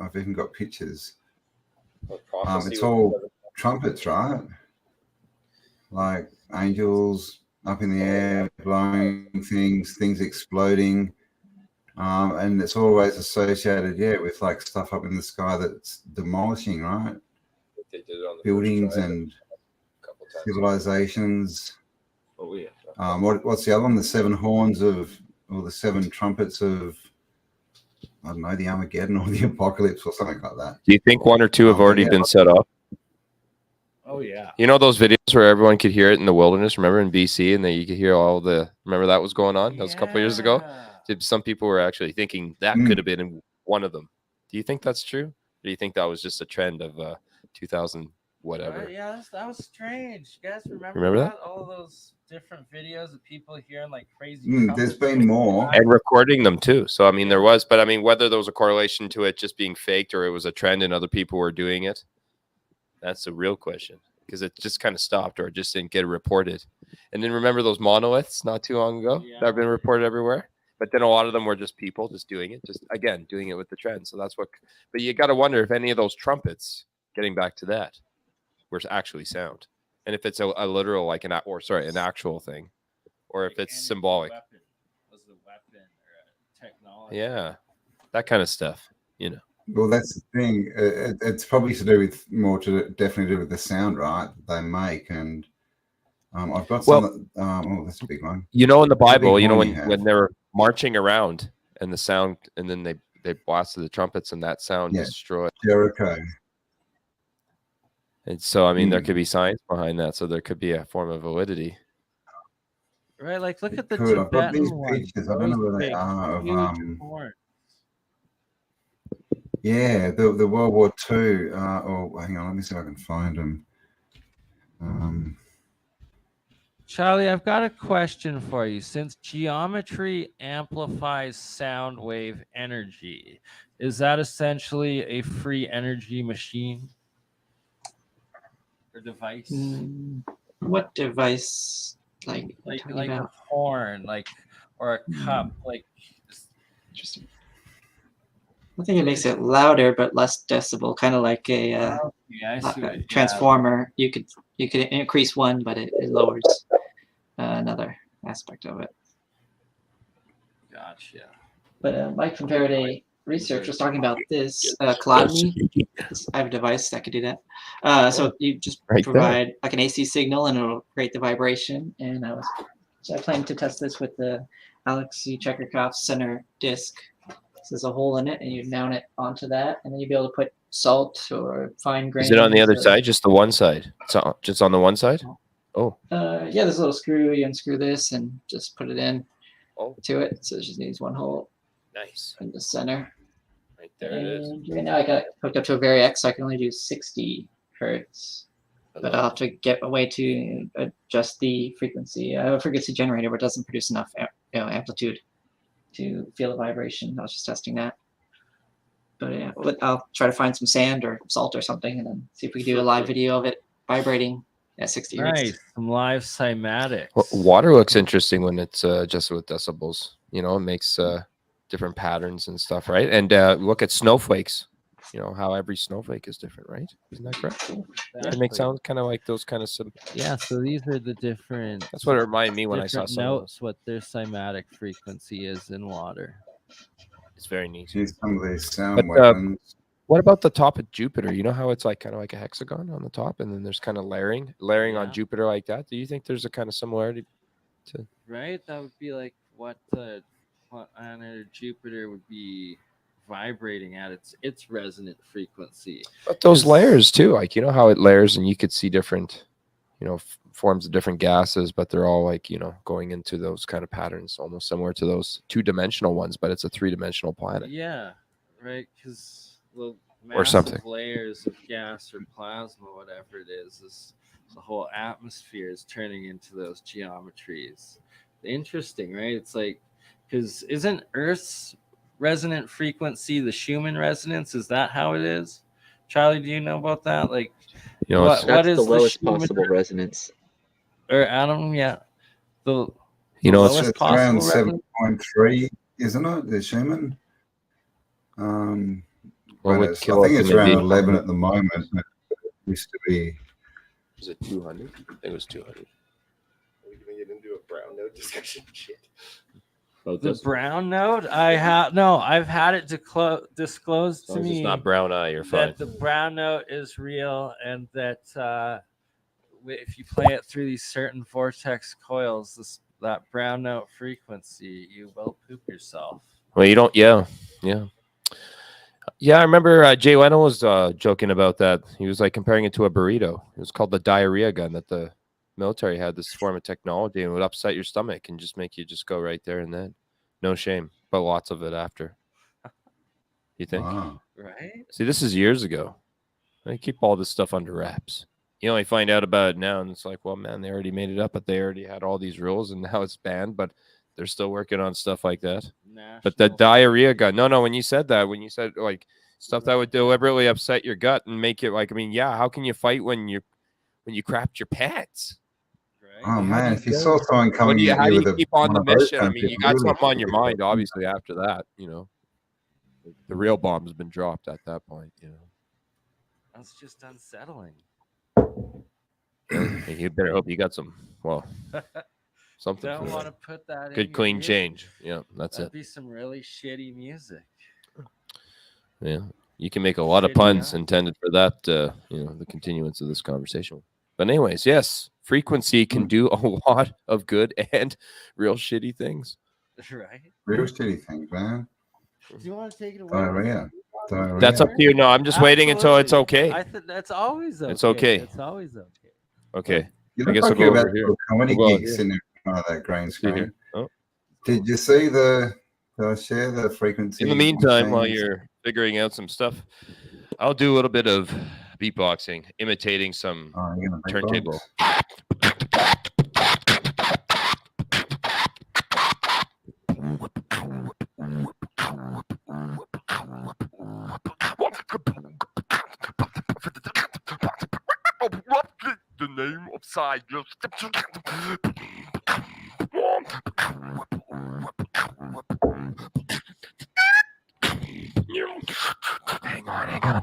I've even got pictures. It's all trumpets, right? Like angels up in the air, blowing things exploding. And it's always associated, with like stuff up in the sky that's demolishing, right? They did it on the Buildings and civilizations. Oh yeah. What's the other one? The seven horns of, or the seven trumpets of, I don't know, the Armageddon or the apocalypse or something like that. Do you think one or two have already been set up? Oh yeah. You know those videos where everyone could hear it in the wilderness? Remember in BC, and then you could hear all the. Remember that was going on? That was a couple of years ago. Some people were actually thinking that could have been in one of them. Do you think that's true? Or do you think that was just a trend of 2000 whatever? Right, yeah, that was strange. You guys remember that? All those different videos of people hearing like crazy. There's been more. And recording them too. So I mean, there was, but I mean, whether there was a correlation to it just being faked or it was a trend and other people were doing it, that's the real question. Because it just kind of stopped or it just didn't get reported. And then remember those monoliths not too long ago that have been reported everywhere? But then a lot of them were just people just doing it, just again doing it with the trend. So that's what. But you got to wonder if any of those trumpets, getting back to that, were actually sound, and if it's a literal like an actual thing, or if it's symbolic. Was the weapon or a technology? Yeah, that kind of stuff. You know. Well, that's the thing. It's probably to do with definitely do with the sound, right? That they make, and I've got some. Oh, that's a big one. You know, in the Bible, you know when they were marching around and the sound, and then they blasted the trumpets, and that sound destroyed Jericho. And so, I mean, there could be science behind that, so there could be a form of validity. Right, like look at the I've got these Tibetan pictures. I don't know where they are. Of, the World War II. Hang on, let me see if I can find them. Charlie, I've got a question for you. Since geometry amplifies sound wave energy, is that essentially a free energy machine or device? What device? Like a horn, or a cup, Interesting. I think it makes it louder but less decibel, kind of like a transformer. You could increase one, but it lowers another aspect of it. Gotcha. But Mike from Faraday Research was talking about this Cloudme. I have a device that could do that. So you just provide like an AC signal, and it'll create the vibration. And I plan to test this with the Alexei Chekhov center disc. So there's a hole in it, and you mount it onto that, and then you'll be able to put salt or fine grains. Is it on the other side? Just the one side? It's just on the one side? Oh. Yeah, there's a little screw. You unscrew this and just put it in to it. So it just needs one hole. Nice. In the center. Right there it is. Right now I got it hooked up to a Variax, so I can only do 60 hertz. But I'll have to get a way to adjust the frequency. I have a frequency generator, but it doesn't produce enough amplitude to feel the vibration. I was just testing that. But I'll try to find some sand or salt or something, and then see if we can do a live video of it vibrating at 60 hertz. Nice, some live cymatics. Well, water looks interesting when it's adjusted with decibels. You know, it makes different patterns and stuff, right? And look at snowflakes. You know how every snowflake is different, right? Isn't that correct? It makes sound kind of like those kind of yeah. So these are the different. That's what it reminded me when I saw some notes. What their cymatic frequency is in water. It's very neat. Some of these sound weapons. What about the top of Jupiter? You know how it's like kind of like a hexagon on the top, and then there's kind of layering on Jupiter like that. Do you think there's a kind of similarity to? Right, that would be like what planet Jupiter would be vibrating at its resonant frequency. But those layers too, like you know how it layers, and you could see different, forms of different gases, but they're all like going into those kind of patterns, almost similar to those two-dimensional ones, but it's a three-dimensional planet. Yeah, right, because the or something layers of gas or plasma, whatever it is the whole atmosphere is turning into those geometries. Interesting, right? It's like, because isn't Earth's resonant frequency, the Schumann resonance. Is that how it is? Charlie, do you know about that? Like, You know, what is the lowest Schumann possible resonance? Or Adam, yeah, the you know, lowest it's around possible 7.3, isn't it? The Schumann. what would I kill think it's around be? 11 at the moment. It used to be. Was it 200? I think it was 200. Are we going to get into a brown note discussion? Shit. The brown note, I've had it disclosed to me. It's not BurnEye, you're fine. That the brown note is real, and that if you play it through these certain vortex coils, that brown note frequency, you will poop yourself. Well, you don't. Yeah. I remember Jay Leno was joking about that. He was like comparing it to a burrito. It was called the diarrhea gun that the military had, this form of technology, and it would upset your stomach and just make you just go right there and then. No shame, but lots of it after. You think? Wow. Right? See, this is years ago. They keep all this stuff under wraps. You only find out about it now, and it's like, well, man, they already made it up, but they already had all these rules, and now it's banned, but they're still working on stuff like that. But the diarrhea gun, no, when you said like stuff that would deliberately upset your gut and make it like, I mean, yeah, how can you fight when you crapped your pants? Oh man, if you saw someone coming how do you with keep on the mission? I guns, mean, you got something on your mind, obviously, after that, you know. The real bomb's been dropped at that point, you know. That's just unsettling. You better hope you got some, something. Don't want to put that in. Good clean change. Yeah, That'd be some really shitty music. Yeah, you can make a lot of puns intended for that, the continuance of this conversation. But anyways, yes, frequency can do a lot of good and real shitty things. Right? Real shitty things, man. Do you want to take it away? Diarrhea. That's up to you. No, I'm just waiting until it's okay. I think that's always okay. It's okay. It's always okay. Okay. You I guess look I'll like go you're over about here. to how many We'll go gigs in front of that green screen? Oh. Did you see the share the frequency? In the meantime, while you're figuring out some stuff, I'll do a little bit of beatboxing, imitating some turntable. The name of science. Hang on.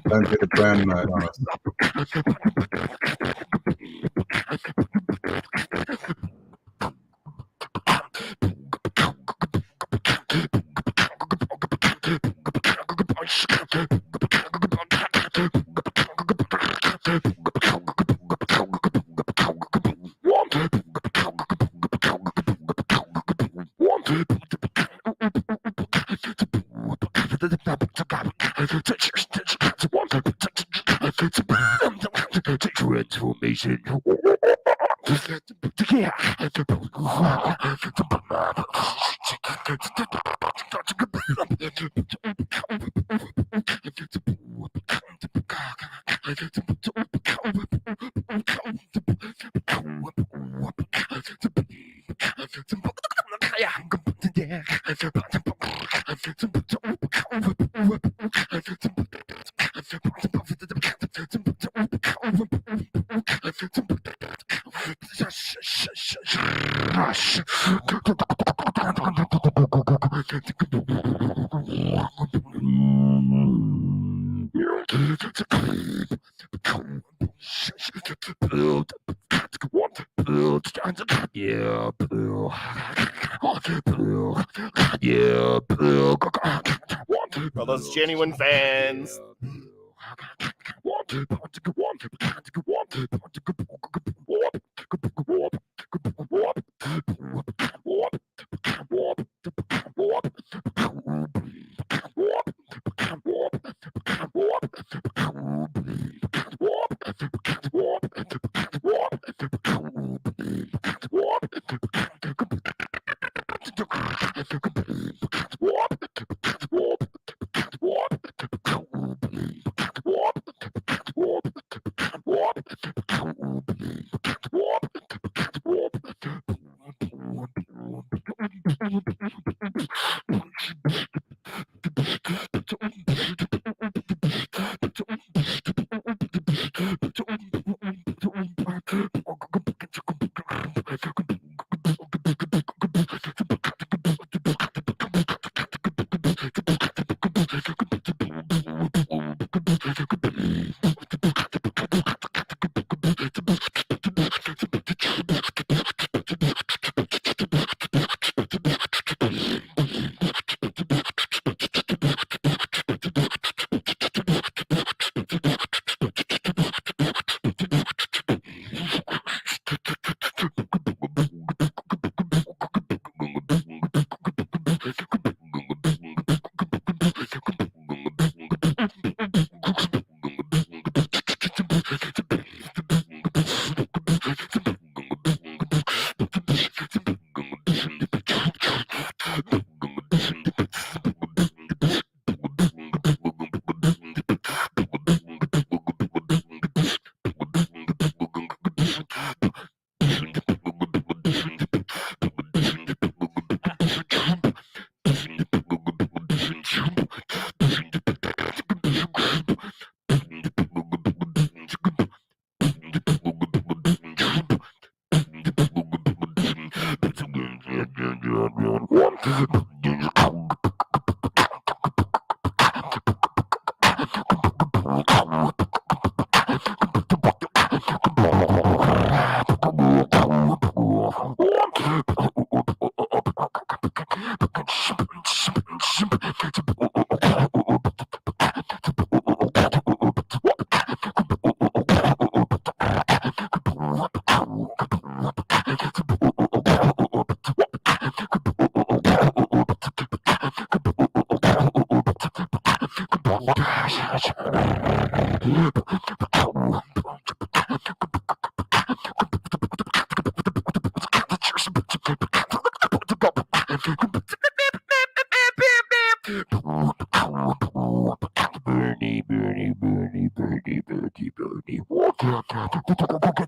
Don't get a brown note on us. Transformation. For those genuine fans.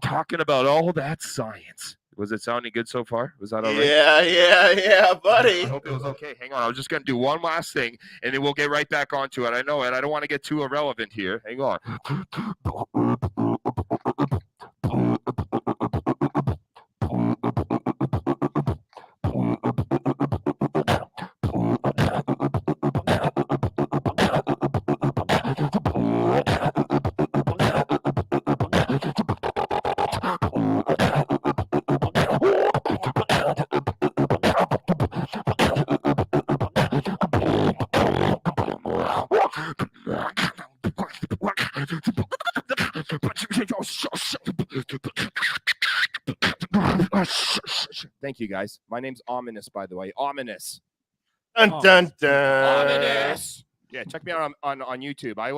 Talking about all that science. Was it sounding good so far? Was that all right? Yeah, buddy. I hope it was okay. Hang on. I was just going to do one last thing, and then we'll get right back onto it. I know it. I don't want to get too irrelevant here. Hang on. Thank you, guys. My name's Ominous, by the way. Ominous. Dun, dun, dun. Ominous. Yeah, check me out on YouTube. I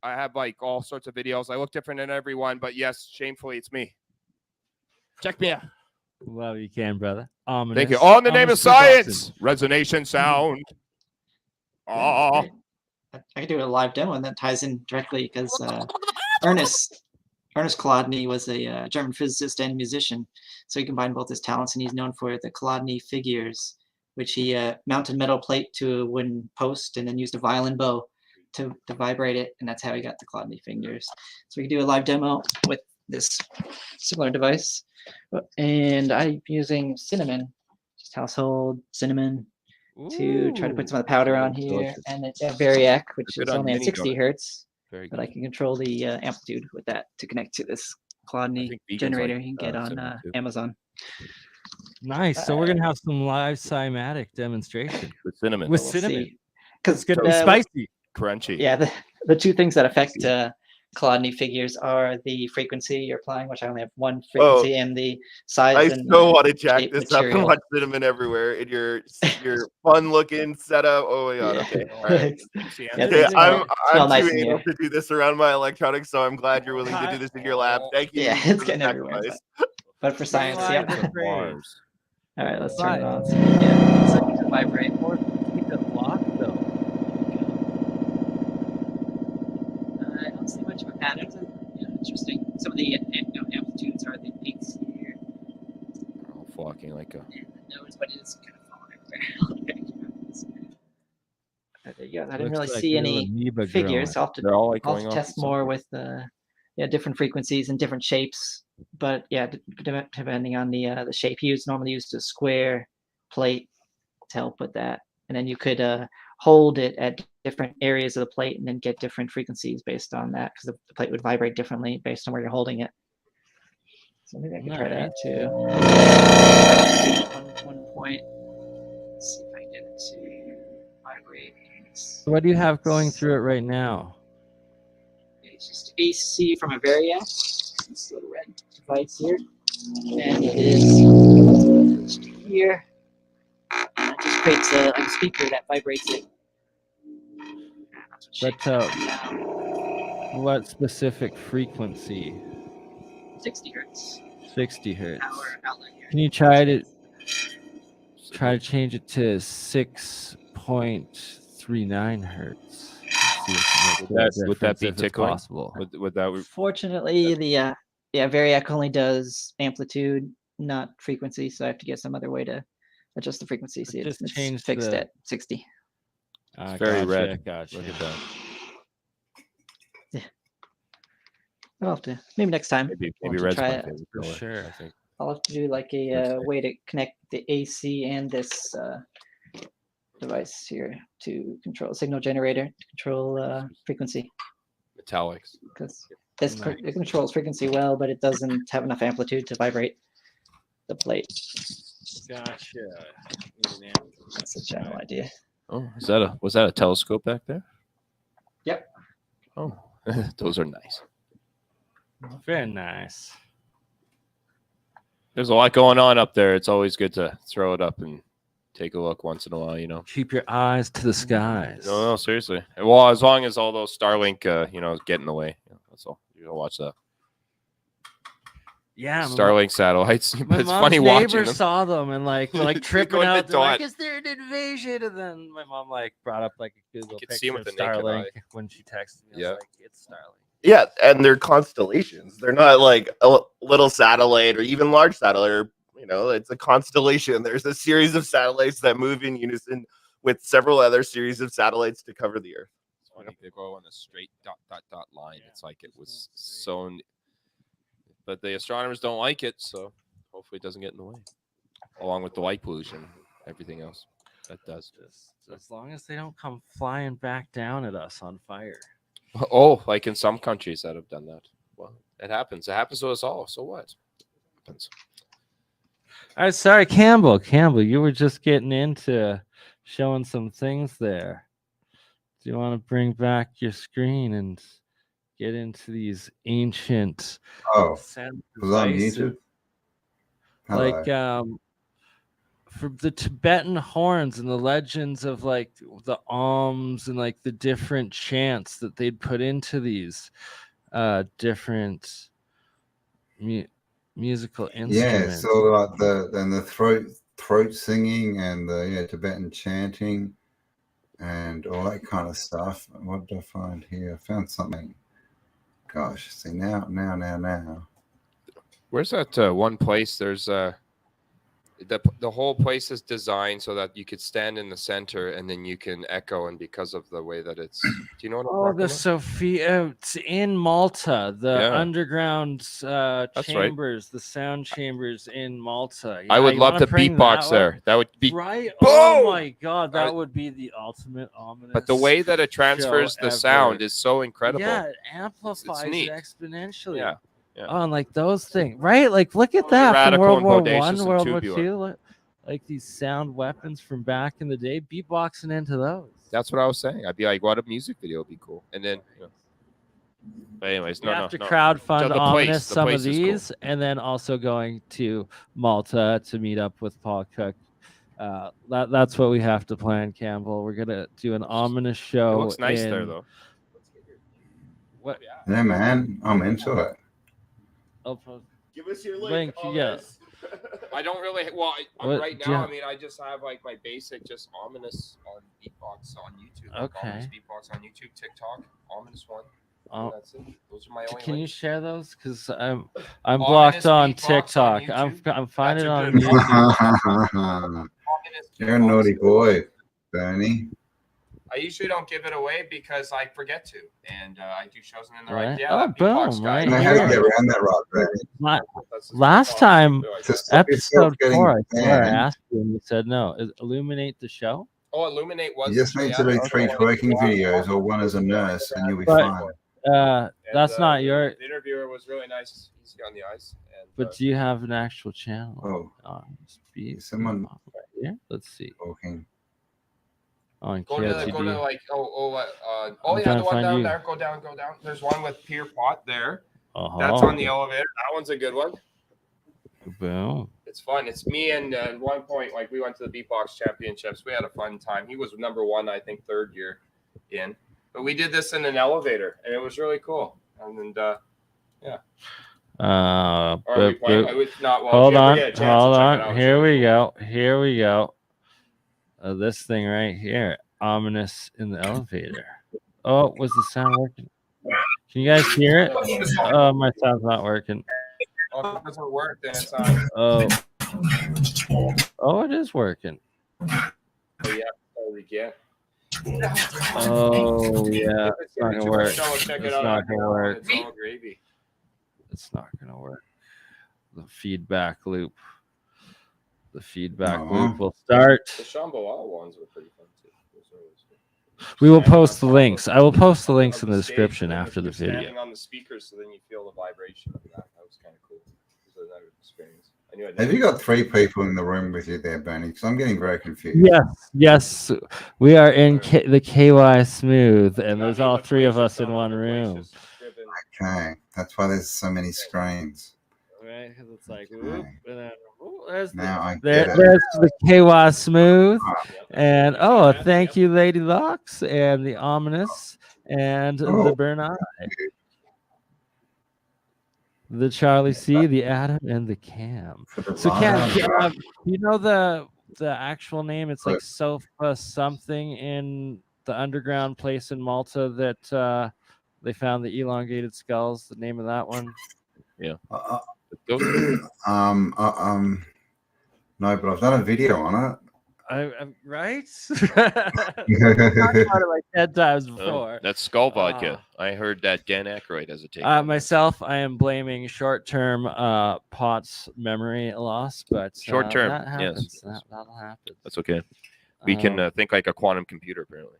have like all sorts of videos. I look different than everyone, but yes, shamefully, it's me. Check me out. Well, you can, brother. Ominous. Thank you. All in the name of Ominous science. Resonation sound. I could do a live demo, and that ties in directly because Ernest Chladni was a German physicist and musician, so he combined both his talents, and he's known for the Chladni figures, which he mounted metal plate to a wooden post and then used a violin bow to vibrate it, and that's how he got the Chladni figures. So we can do a live demo with this similar device, and I'm using cinnamon, just household cinnamon, to try to put some of the powder on here, and a Variac, which is only at 60 hertz, but I can control the amplitude with that to connect to this Chladni generator you can get on Amazon. Nice. So we're gonna have some live Cymatic demonstration with cinnamon. With cinnamon, because it's gonna be spicy, crunchy. Yeah, the two things that affect Colodny figures are the frequency you're applying, which I only have one frequency, and the size I and so want to jack shape this up and material. watch cinnamon everywhere in your fun looking setup. Oh my god! Yeah. Okay, all right. Yeah, Okay, things smell I'm nice too in anal here. to do this around my electronics, so I'm glad you're willing to do this in your lab. Thank you. Yeah, for it's the getting everywhere. sacrifice. But for science, yeah. Mars. All right, let's turn it on so we get something to vibrate. Keep it locked though. I don't see much of a pattern. Interesting. Some of the amplitudes are the peaks here. They're all flocking like a. And the nodes, but it is kind of falling everywhere. There you go. I didn't really Looks like see little any amoeba figures. growing. They're all like I'll going have to off test to more something. with different frequencies and different shapes. But yeah, depending on the shape used, normally used a square plate to help with that, and then you could hold it at different areas of the plate and then get different frequencies based on that, because the plate would vibrate differently based on where you're holding it. So maybe I could try that too. One point. Let's see if I can get it to vibrate. So what do you have going through it right now? It's just AC from a Variac. This little red device here, and it is here. And it just creates a speaker that vibrates it. But what specific frequency? 60 hertz. 60 hertz. Power outlet here. Can you try to change it to 6.39 hertz? Would that be tickling? possible? Would that? Fortunately, the Variac only does amplitude, not frequency, so I have to get some other way to adjust the frequency. See, it's fixed at 60. It's very red. Gotcha. Look at that. Yeah. I'll have to maybe next time. Maybe red's my my favorite For color, sure. I think. I'll have to do like a way to connect the AC and this device here to control signal generator to control frequency. Metallics. Because it controls frequency well, but it doesn't have enough amplitude to vibrate the plate. Gotcha. That's the general idea. Oh, was that a telescope back there? Yep. Oh, those are nice. Very nice. There's a lot going on up there. It's always good to throw it up and take a look once in a while, you know. Keep your eyes to the skies. No, seriously. Well, as long as all those Starlink, get in the way. That's all. You'll watch that. Yeah, Starlink satellites. My It's mom's funny watching neighbor them. saw them and like tripping Going out. to They're like, dot. is there an invasion? And then my mom like brought up like a Google You can see 'em picture of with the naked Starlink eye. when she texted me. I Yeah. was like, it's Starlink. Yeah, and they're constellations. They're not like a little satellite or even large satellite. Or, it's a constellation. There's a series of satellites that move in unison with several other series of satellites to cover the Earth. It's funny, they go on a straight dot line. Yeah, it's like it was sewn. But the astronomers don't like it, so hopefully it doesn't get in the way. Along with the light pollution, everything else that does. Just as long as they don't come flying back down at us on fire. Oh, like in some countries that have done that. Well, it happens. It happens to us all. So what? It happens. All right, sorry, Campbell, you were just getting into showing some things there. Do you want to bring back your screen and get into these ancient sound was I devices? muted? Hello. Like for the Tibetan horns and the legends of like the alms and like the different chants that they'd put into these different musical instruments. Yeah, so like the throat singing and the Tibetan chanting and all that kind of stuff. What did I find here? I found something. Gosh, see now. Where's that one place? There's the whole place is designed so that you could stand in the center and then you can echo, and because of the way that it's, do you know what I'm talking the about? Sophia, it's in Malta, the underground chambers, the sound chambers in Malta. I would love to beatbox there. That would be right. Boom! Oh my god, that would be the ultimate ominous. But the way that it transfers the sound is so incredible. Yeah, it amplifies it exponentially. Yeah. Oh, and like those things, right? Like, look at that from World War I, World War II. Like these sound weapons from back in the day, beatboxing into those. That's what I was saying. I'd be like, what a music video would be cool. And then, But anyways, We no, have no, to no. crowdfund So the Ominous the some of place is cool. these, and then also going to Malta to meet up with Paul Cook. That's what we have to plan, Campbell. We're gonna do an Ominous show. It looks nice there, though. What? Yeah, man, I'm into it. I'll post. Give us your Link, yeah. I don't really. Well, What- right do you now, have- I mean, I just have like my basic, just Ominous on Beatbox on YouTube. Like, Okay. Ominous Beatbox on YouTube, TikTok, Ominous one. Oh. That's it. Those are my only. Can you links. share those? Because I'm Ominous blocked on Beatbox on TikTok. YouTube. I'm finding it That's a on good YouTube. Ominous You're a Beatbox. naughty boy, Bernie. I usually don't give it away because I forget to, and I do shows and then they're Right. like, yeah, Oh, that Beatbox boom, guy. right I know how to get around that, right, Bernie. That's the Last Beatbox. time, They're like, To stop yourself episode getting 4, I swear I banned, asked you and you said no. Is Illuminate the show? oh, Illuminate was. you just need to do 3 twerking videos or one as a nurse, and you'll be But- fine. That's not your. The interviewer was really nice. He's on the ice. And, But do you have an actual channel? Oh, Speed. someone right here. Let's see. talking. On go to KLTD. like I'm yeah, trying the to one find down you. there. Go down. There's one with Pier Pot there. Uh-huh. That's on the elevator. That one's a good one. Boom. It's fun. It's me and at one point, like we went to the Beatbox Championships. We had a fun time. He was #1, I think, 3rd year in. But we did this in an elevator, and it was really cool. And yeah. Or are we playing? It's not well. Hold if you ever on. get a chance to Hold check it on. out, it's Here really we cool. go. Here we go. This thing right here. Ominous in the elevator. Oh, was the sound working? Can you guys hear it? Oh, my sound's not working. Oh, if it doesn't work, then it's on. Oh, it is working. Oh, yeah. Yeah. Oh, yeah. It's not gonna work. Check it It's out. not gonna work. It's all gravy. It's not gonna work. The feedback loop. The feedback Uh-huh. loop will start. The Shambhala ones were pretty fun too. Those are- We will post the links. I will post the links in the stage, description and then after the you're standing video. on the speakers, so then you feel the vibration of that. That was kind of cool. It was another experience. I knew I'd Have never- you got 3 people in the room with you there, Bernie? Because I'm getting very confused. Yes. We are in the KY Smooth, and there's I mean, all the 3 of place us is in done, one the place room. is driven- Okay, that's why there's so many screens. Right? Because it's like, whoop, and then there's Now I there's get it. the KY Smooth, and thank you, Lady Lux, and the Ominous, and the BurnEye, the Charlie C, the Adam, and the Cam. So Cam, you know the actual name? It's like Sofa something in the underground place in Malta that they found the elongated skulls. The name of that one? Yeah. No, but I've done a video on it. Right? I've talked about it like 10 times Oh, before. that's Skull Vodka. I heard that Dan Aykroyd has a take. Myself, I am blaming short-term POTS memory loss, but Short term, that happens. yes. That'll happen. That's okay. We can think like a quantum computer, apparently.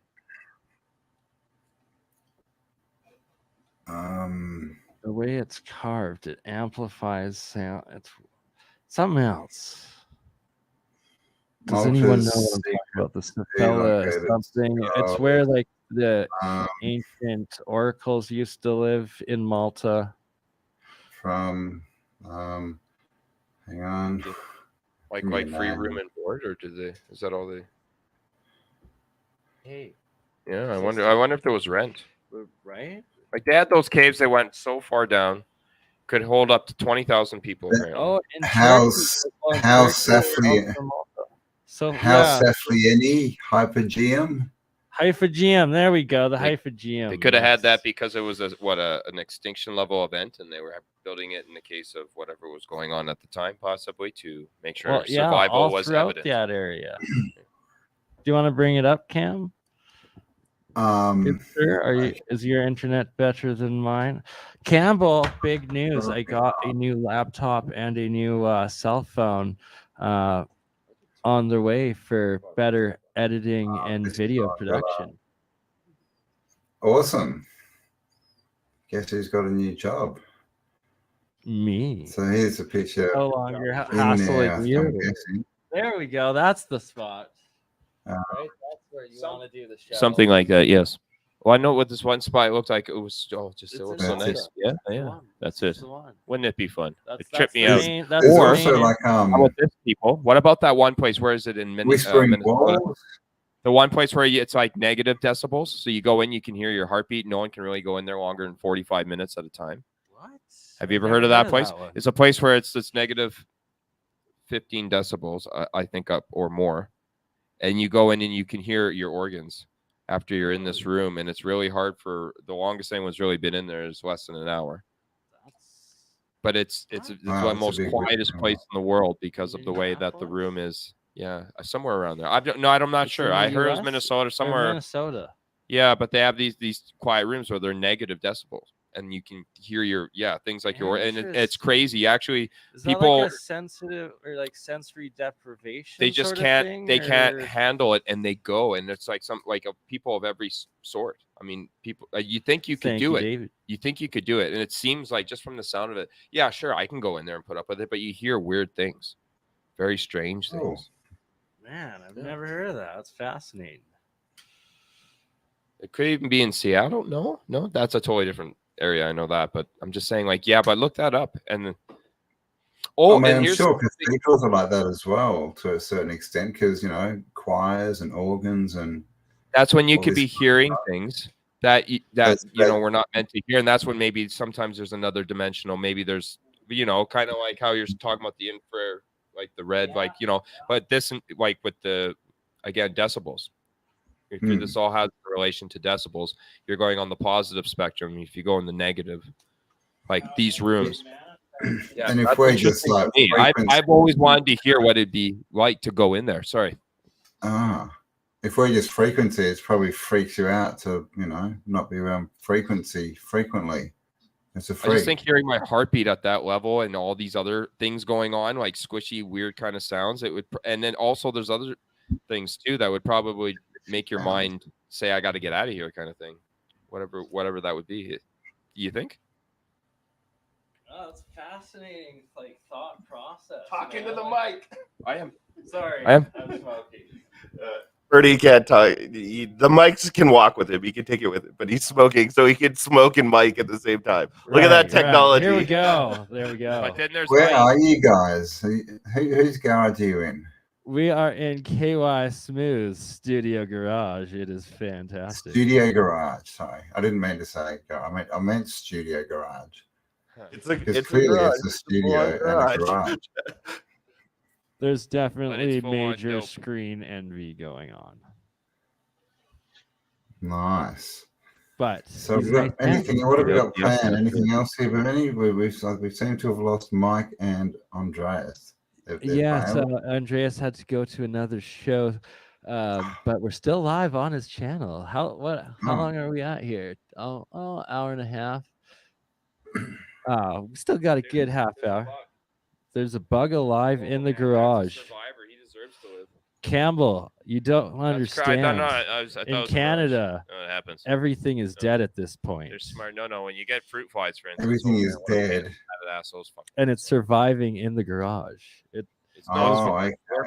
The way it's carved, it amplifies sound. It's something else. Does anyone know what I'm talking about? The Cephalla something. It's where like the ancient oracles used to live in Malta. From hang on. Like free room and board, or did they? Is that all they? Hey. Yeah, I wonder if there was rent. Right? Like they had those caves. They went so far down, could hold up to 20,000 people. Oh, House Saflieni Hypergeum. Hypergeum. There we go. The Hypergeum. They could have had that because it was an extinction level event, and they were building it in the case of whatever was going on at the time, possibly to make sure survival all was throughout evident. that area. Do you want to bring it up, Cam? Sure. Is your internet better than mine? Campbell, big news. I got a new laptop and a new cell phone on their way for better editing and video production. Awesome. Guess who's got a new job? Me. So here's a picture. No longer hassling you. I'm guessing. There we go. That's the spot. Right? That's where you want to do the show. Something like that, yes. Well, I know what this one spot looked like. It was just it was so That's nice. it. Yeah. That's it. Wouldn't it be fun? It That's tripped me the out. main- that's There's the also main- like How about this, people? What about that one place? Where is it in whispering Minnesota? walls. The one place where it's like negative decibels. So you go in, you can hear your heartbeat. No one can really go in there longer than 45 minutes at a time. What? Have you ever heard of that place? It's a place where it's negative 15 decibels, I think, up or more. And you go in and you can hear your organs after you're in this room. And it's really hard for the longest anyone's really been in there is less than an hour. But it's Wow, the that's most a big quietest room. place in the world because of the way that the room is. Yeah, somewhere around there. I'm not sure. I heard it was Minnesota somewhere. Minnesota. Yeah, but they have these quiet rooms where they're negative decibels, and you can hear your things like your and it's crazy. Actually, Is people that like a sensitive or like sensory deprivation? they just sort of can't thing, can't or- handle it, and they go, and it's like people of every sort. I mean, people you think you could Thank do you, it. David. You think you could do it, and it seems like just from the sound of it, yeah, sure, I can go in there and put up with it, but you hear weird things, very strange things. Man, I've never heard of that. That's fascinating. It could even be in Seattle. No, that's a totally different area. I know that, but I'm just saying, like, yeah, but look that up. And then, I mean, and I'm here's sure cathedrals are like that as well to a certain extent because, choirs and organs and that's when you all could be this hearing things that That's we're not meant to hear, and that's when maybe sometimes there's another dimensional. Maybe there's kind of like how you're talking about the infrared, like the red, but this like with the again decibels. If this all has a relation to decibels, you're going on the positive spectrum. If you go in the negative, like these rooms. Yeah, and if that's we're just interesting like to me. I've always wanted to hear what it'd be like to go in there. Sorry. If we're just frequency, it probably freaks you out to, not be around frequency frequently. It's a freak. I just think hearing my heartbeat at that level and all these other things going on, like squishy, weird kind of sounds, it would, and then also there's other things too that would probably make your mind say, I got to get out of here kind of thing. Whatever that would be. Do you think? Oh, it's fascinating, like thought process. Talk into the mic. I am. Sorry, I am. I'm smoking. Bertie can't talk. The mics can walk with him. He can take it with him, but he's smoking, so he can smoke and mic at the same time. Look at that technology. Here we go. There we go. But then there's Where are you guys? Whose garage are you in? We are in KY Smooth Studio Garage. It is fantastic. Studio garage. Sorry, I didn't mean to say garage. I meant studio garage. Because clearly it's a studio and a garage. There's definitely full-on major dope. screen envy going on. Nice. But So have we got anything? What have we got planned? Anything else here, Bernie? We seem to have lost Mike and Andreas. Yeah, so Andreas had to go to another show, but we're still live on his channel. How long are we at here? Hour and a half. We still got a good half hour. There's a bug alive in the garage. He deserves to live. Campbell, you don't understand. In Canada, it happens. everything is dead at this point. They're smart. No. When you get fruit flies, for instance, Everything is dead. Assholes. And it's surviving in the garage. It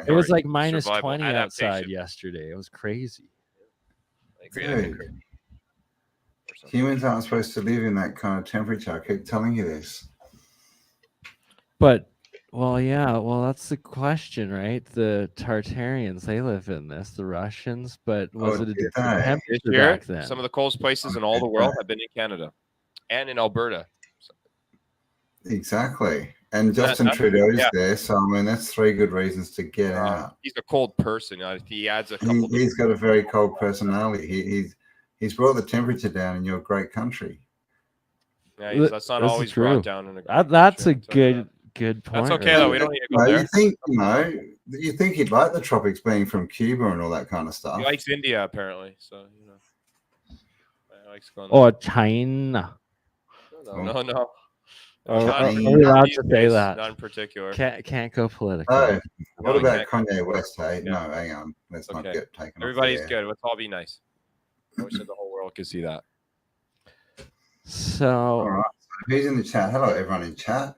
was like minus Survival 20 outside adaptation. yesterday. It was crazy. Dude, humans aren't supposed to live in that kind of temperature. I keep telling you this. But that's the question, right? The Tartarians, they live in this, the Russians, but was it a different temperature back then? Some of the coldest places in all the world have been in Canada and in Alberta. Exactly. And Justin Trudeau's there, so I mean that's 3 good reasons to get out. He's a cold person. He adds a couple. He's got a very cold personality. He's brought the temperature down in your great country. Yeah, that's not always brought down in a. That's a good point. That's okay though. We don't need to go there. You think he'd like the tropics, being from Cuba and all that kind of stuff. He likes India apparently, so he likes going. Or China. No. Are we allowed to say that? Not in particular. Can't go political. Oh, what about Kanye West? Hey, no, hang on. Let's not get taken. Everybody's good. Let's all be nice. I wish the whole world could see that. So, all right. So who's in the chat? Hello, everyone in chat.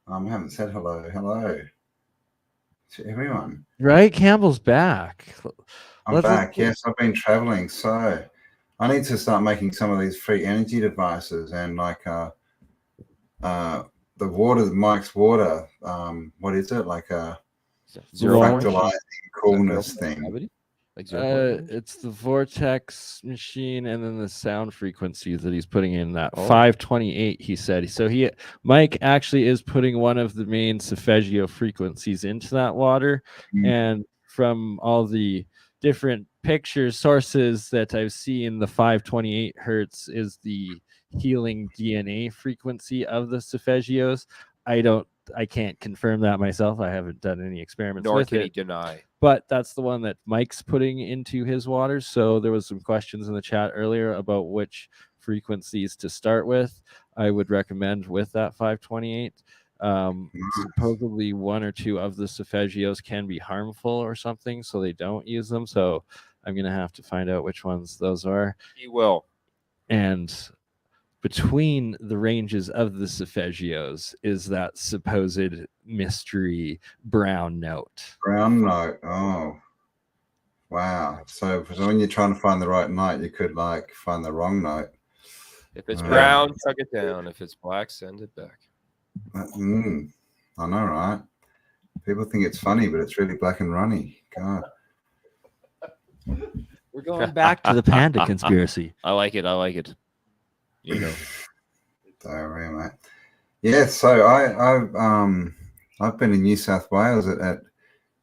I haven't said hello to everyone. Right, Campbell's back. I'm back. Yes, I've been traveling. So I need to start making some of these free energy devices and like the water, Mike's water. What is it like a fractalizing coolness thing? Like it's the vortex machine and then the sound frequencies that he's putting in that 528. He said so. Mike actually is putting one of the main solfeggio frequencies into that water, and from all the different picture sources that I've seen, the 528 hertz is the healing DNA frequency of the solfeggios. I can't confirm that myself. I haven't done any experiments Nor with can it. he deny. But that's the one that Mike's putting into his waters. So there was some questions in the chat earlier about which frequencies to start with. I would recommend with that 528. Supposedly one or two of the solfeggios can be harmful or something, so they don't use them. So I'm going to have to find out which ones those are. He will. And between the ranges of the solfeggios is that supposed mystery brown note. Brown note. Oh, wow. So when you're trying to find the right note, you could like find the wrong note. If it's brown, tuck it down. If it's black, send it back. I know, right? People think it's funny, but it's really black and runny. God. We're going back to the panda conspiracy. I like it. I like it. You know. Diarrhea, mate. Yeah, so I've been in New South Wales at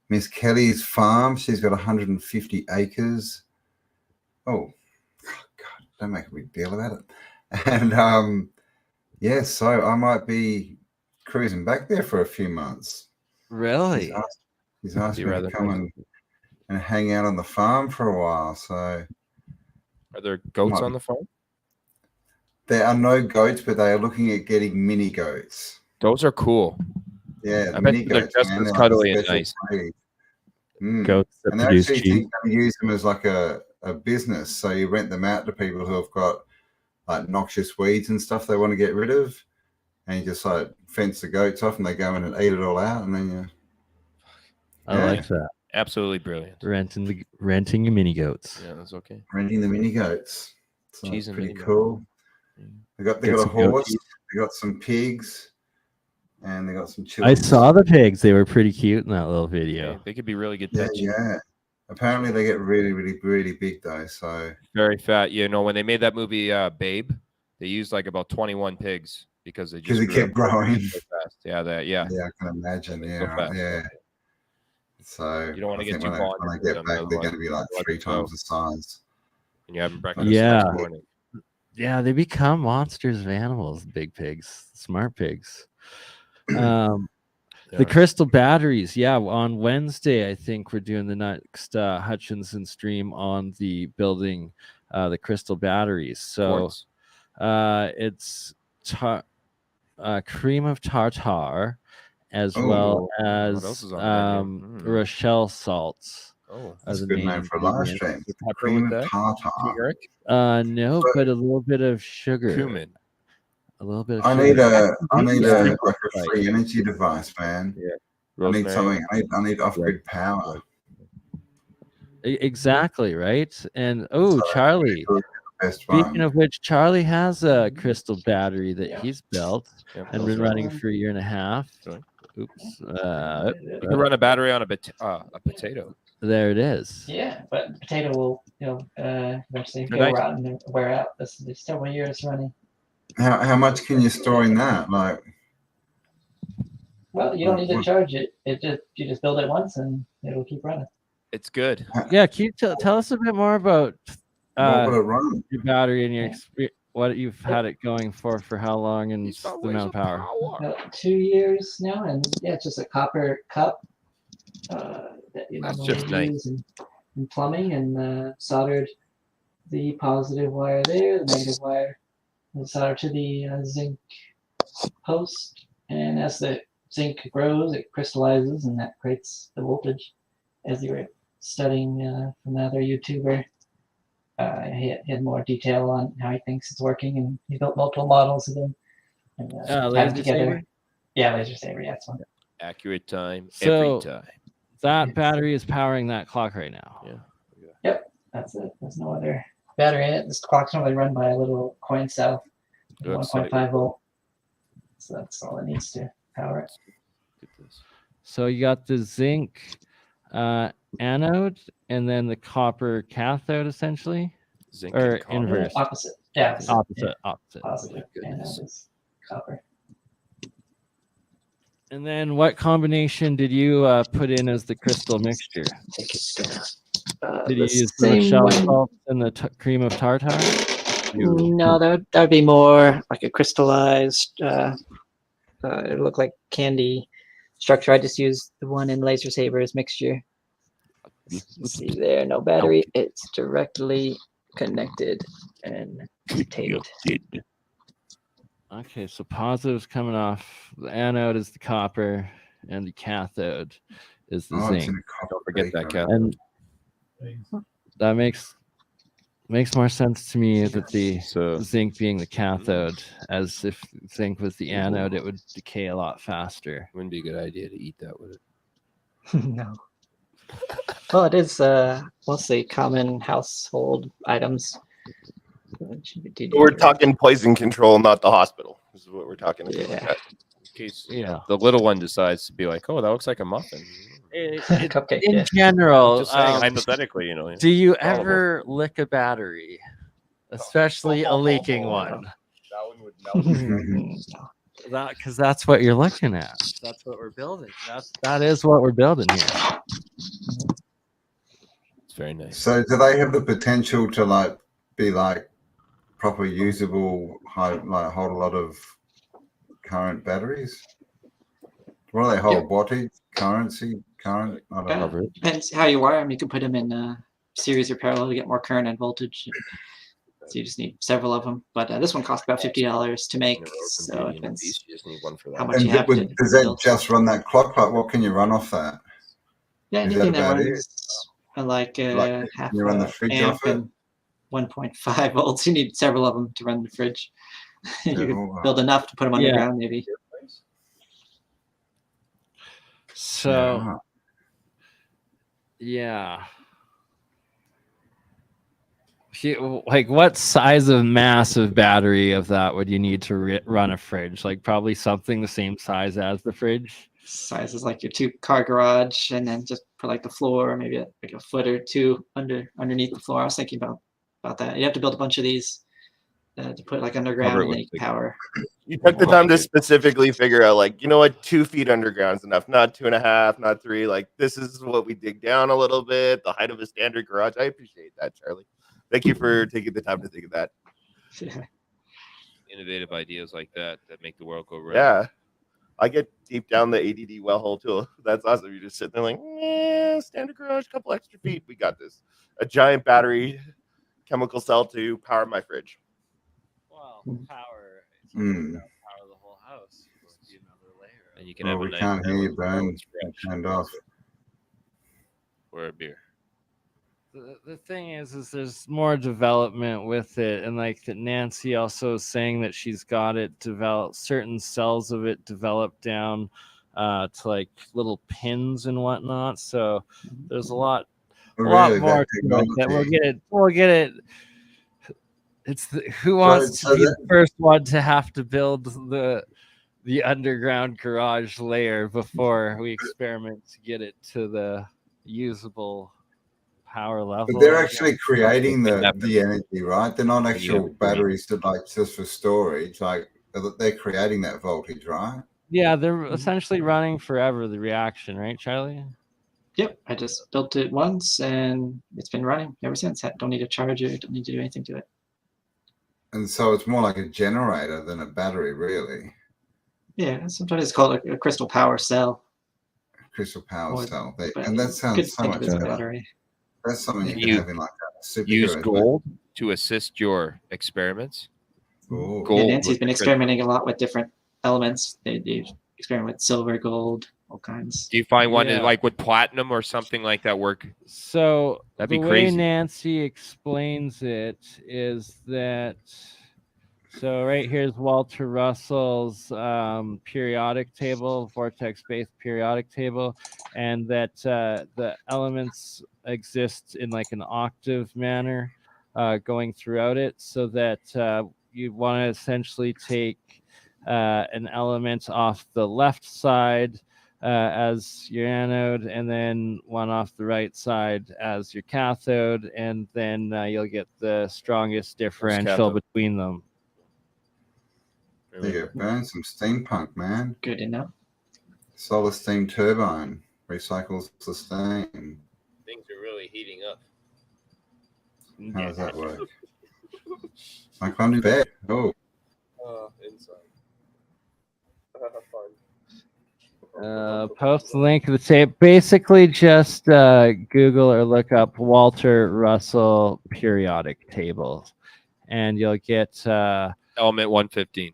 Miss Kelly's farm. She's got 150 acres. Oh God, don't make a big deal about it. And yeah, so I might be cruising back there for a few months. Really? He's asked me to come and hang out on the farm for a while. So are there goats on the farm? There are no goats, but they are looking at getting mini goats. Those are cool. Yeah, I bet they're just as cuddly and nice. Goats that and they produce actually cheese. use them as like a business. So you rent them out to people who have got like noxious weeds and stuff they want to get rid of, and you just like fence the goats off, and they go in and eat it all out, and then you. I like that. Absolutely brilliant. Renting your mini goats. Yeah, that's okay. Renting the mini goats. So Cheese that's and pretty mini cool. They got a horse. They got some pigs, and they got some children. I saw the pigs. They were pretty cute in that little video. Yeah, they could be really good Yeah, pets. yeah. Apparently, they get really, really, really big though. So very fat. You know, when they made that movie Babe, they used like about 21 pigs because they kept growing so fast. Yeah, yeah, I can imagine. Yeah, right, yeah. So you don't want to get too when I get back, they're going to be like 3 times the size. And you have them breakfast next morning. Yeah, they become monsters of animals, big pigs, smart pigs. The crystal batteries. Yeah, on Wednesday, I think we're doing the next Hutchinson stream on the building the crystal batteries. So it's cream of tartar as well as Rochelle salts. Oh, that's a good name for a live stream. Cream of tartar. No, but a little bit of sugar. Cumin. A little bit of I sugar. need a free energy device, man. Yeah. I need something. I need off-grid power. Exactly, right? And Charlie. Speaking of which, Charlie has a crystal battery that he's built and been running for a year and a half. Oops. You can run a battery on a potato. There it is. Yeah, but the potato will, eventually go out and wear out. This is several years running. How much can you store in that? Like, well, you don't need to charge it. You just build it once and it'll keep running. It's good. Yeah, can you tell us a bit more about your battery and your experience? What you've had it going for how long, and the amount of power? 2 years now, and yeah, it's just a copper cup that you normally use in plumbing, and soldered the positive wire there, the negative wire was soldered to the zinc post, and as the zinc grows, it crystallizes, and that creates the voltage. As you were studying from another YouTuber, he had more detail on how he thinks it's working, and he built multiple models of them. And, laser saver? Yeah, laser saver. Yeah, that's one. Accurate time so every time. That battery is powering that clock right now. Yeah. Yep, that's it. There's no other battery in it. This clock's normally run by a little coin cell, 1.5 volt. So that's all it needs to power it. So you got the zinc anode and then the copper cathode, essentially, Zinc or and copper. inverse. Opposite. Yeah. Opposite. Positive anode is copper. And then what combination did you put in as the crystal mixture? Did you use the shell salt and the cream of tartar? No, that would be more like a crystallized. It would look like candy structure. I just used the one in Laser Saber's mixture. Let's see there, no battery. It's directly connected and taped. Okay, so positive's coming off. The anode is the copper, and the cathode is the zinc. Don't forget that cathode. And that makes more sense to me that the zinc being the cathode, as if zinc was the anode, it would decay a lot faster. Wouldn't be a good idea to eat that, would it? No. Well, it is mostly common household items. We're talking poison control, not the hospital. This is what we're talking about. Yeah. In case the little one decides to be like, "Oh, that looks like a muffin." Cupcake, in general, just saying, hypothetically, you know. Do you ever lick a battery, especially a leaking one? That one would melt. Because that's what you're looking at. That's what we're building. That is what we're building here. It's very nice. So, do they have the potential to be proper usable, hold a lot of current batteries? What do they hold? Wattage, current? I don't know. Depends how you wire them. You can put them in series or parallel to get more current and voltage. So you just need several of them. But this one costs about $50 to make. So it depends you just need one for that. how much you have to Does that build. just run that clock? What can you run off that? Yeah, Is anything that that about runs half can you run the fridge amp off it? and 1.5 volts. You need several of them to run the fridge. You can build enough to put them underground, maybe. So, yeah. What size of massive battery of that would you need to run a fridge? Probably something the same size as the fridge. Size is like your 2-car garage, and then just for the floor, maybe a foot or two underneath the floor. I was thinking about that. You have to build a bunch of these to put underground and make power. You took the time to specifically figure out 2 feet underground is enough, not 2.5, not 3. This is what we dig down a little bit, the height of a standard garage. I appreciate that, Charlie. Thank you for taking the time to think of that. Yeah. Innovative ideas like that make the world go round. Yeah. I get deep down the ADD well hole too. That's awesome. You just sit there standard garage, couple extra feet. We got this. A giant battery chemical cell to power my fridge. Well, power Mm. power the whole house. Be another layer. And you can have a we nice can't hear you, mellow Burn. Turned off. or a beer. The thing is there's more development with it, and that Nancy also is saying that she's got it developed, certain cells of it developed down to little pins and whatnot. So there's a lot more to it that we'll get it. It's who wants to be the first one to have to build the underground garage layer before we experiment to get it to the usable power level. But they're actually creating the energy, right? They're not actual batteries just for storage. They're creating that voltage, right? Yeah, they're essentially running forever, the reaction, right, Charlie? Yep, I just built it once and it's been running ever since. Don't need to charge it, don't need to do anything to it. And so it's more like a generator than a battery, really. Yeah, sometimes it's called a crystal power cell. Crystal power cell. And that sounds so much better. That's something you can have in a superhero. Use gold to assist your experiments. Gold. Yeah, Nancy's been experimenting a lot with different elements. They experiment with silver, gold, all kinds. Do you find one with platinum or something like that work? So that'd be the crazy. way Nancy explains it is that. So right here's Walter Russell's periodic table, vortex-based periodic table, and that the elements exist in an octave manner. going throughout it, so that you want to essentially take an element off the left side as your anode, and then one off the right side as your cathode, and then you'll get the strongest differential between them. There you go, burn some steampunk, man. Good to know. Solar steam turbine recycles the steam. Things are really heating up. How does that work? I climbed in bed. Oh. Inside. Post the link to the tape. Basically, just Google or look up Walter Russell periodic table, and you'll get element 115.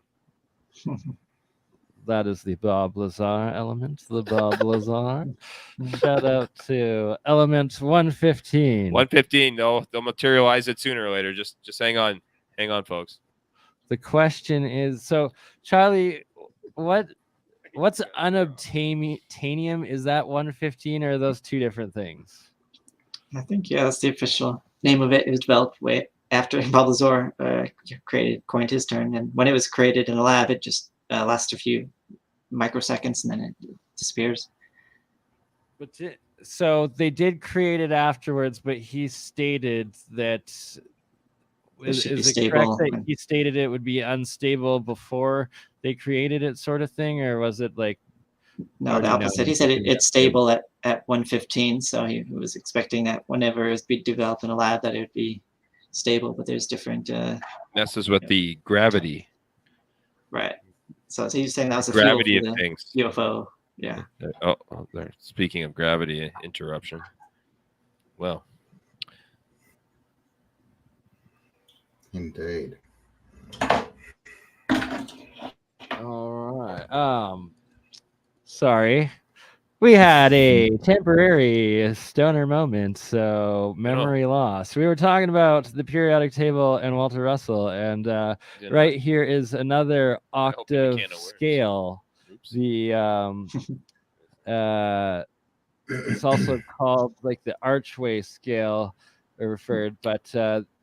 That is the Bob Lazar element. The Bob Lazar. Shout out to element 115. 115. They'll materialize it sooner or later. Just hang on, folks. The question is, so Charlie, what's unobtainium? Is that 115, or are those two different things? I think, yeah, that's the official name of it. It was developed way after Bob Lazar coined his term, and when it was created in a lab, it just lasts a few microseconds and then it disappears. But so they did create it afterwards, but he stated that is it correct that he stated it would be unstable before they created it, sort of thing, or was it like? No, the opposite. He said it's stable at 115, so he was expecting that whenever it's be developed in a lab that it would be stable, but there's different messes with the gravity. Right. So he's saying that was a gravity fuel of for the things. UFO. Yeah. Oh, there. Speaking of gravity interruption. Well. Indeed. All right. Sorry. We had a temporary stoner moment, so memory loss. We were talking about the periodic table and Walter Russell, and right here is another octave scale. The it's also called like the archway scale, referred, but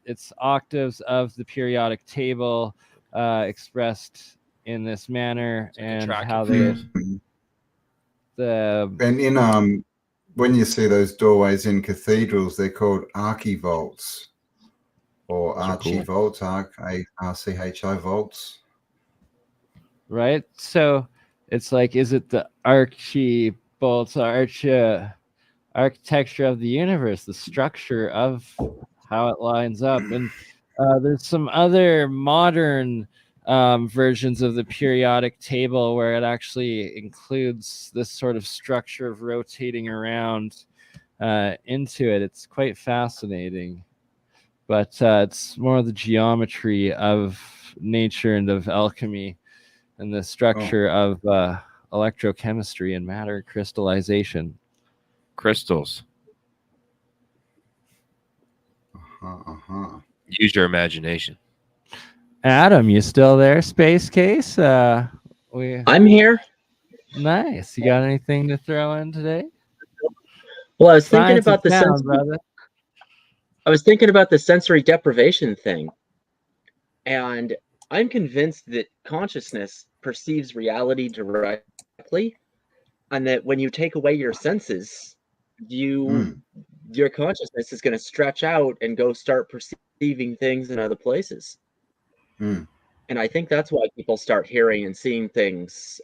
it's octaves of the periodic table expressed in this manner, and how they. And in when you see those doorways in cathedrals, they're called archivolts or archivolts, ARCHI vaults. Right. So it's like, is it the archivolts, architecture of the universe, the structure of how it lines up? And there's some other modern versions of the periodic table where it actually includes this sort of structure of rotating around into it. It's quite fascinating, but it's more of the geometry of nature and of alchemy and the structure of electrochemistry and matter crystallization. Crystals. Use your imagination. Adam, you still there? Space Case? I'm here. Nice. You got anything to throw in today? Well, I was thinking about the sensory deprivation thing, and I'm convinced that consciousness perceives reality directly, and that when you take away your senses, your consciousness is going to stretch out and go start perceiving things in other places. And I think that's why people start hearing and seeing things.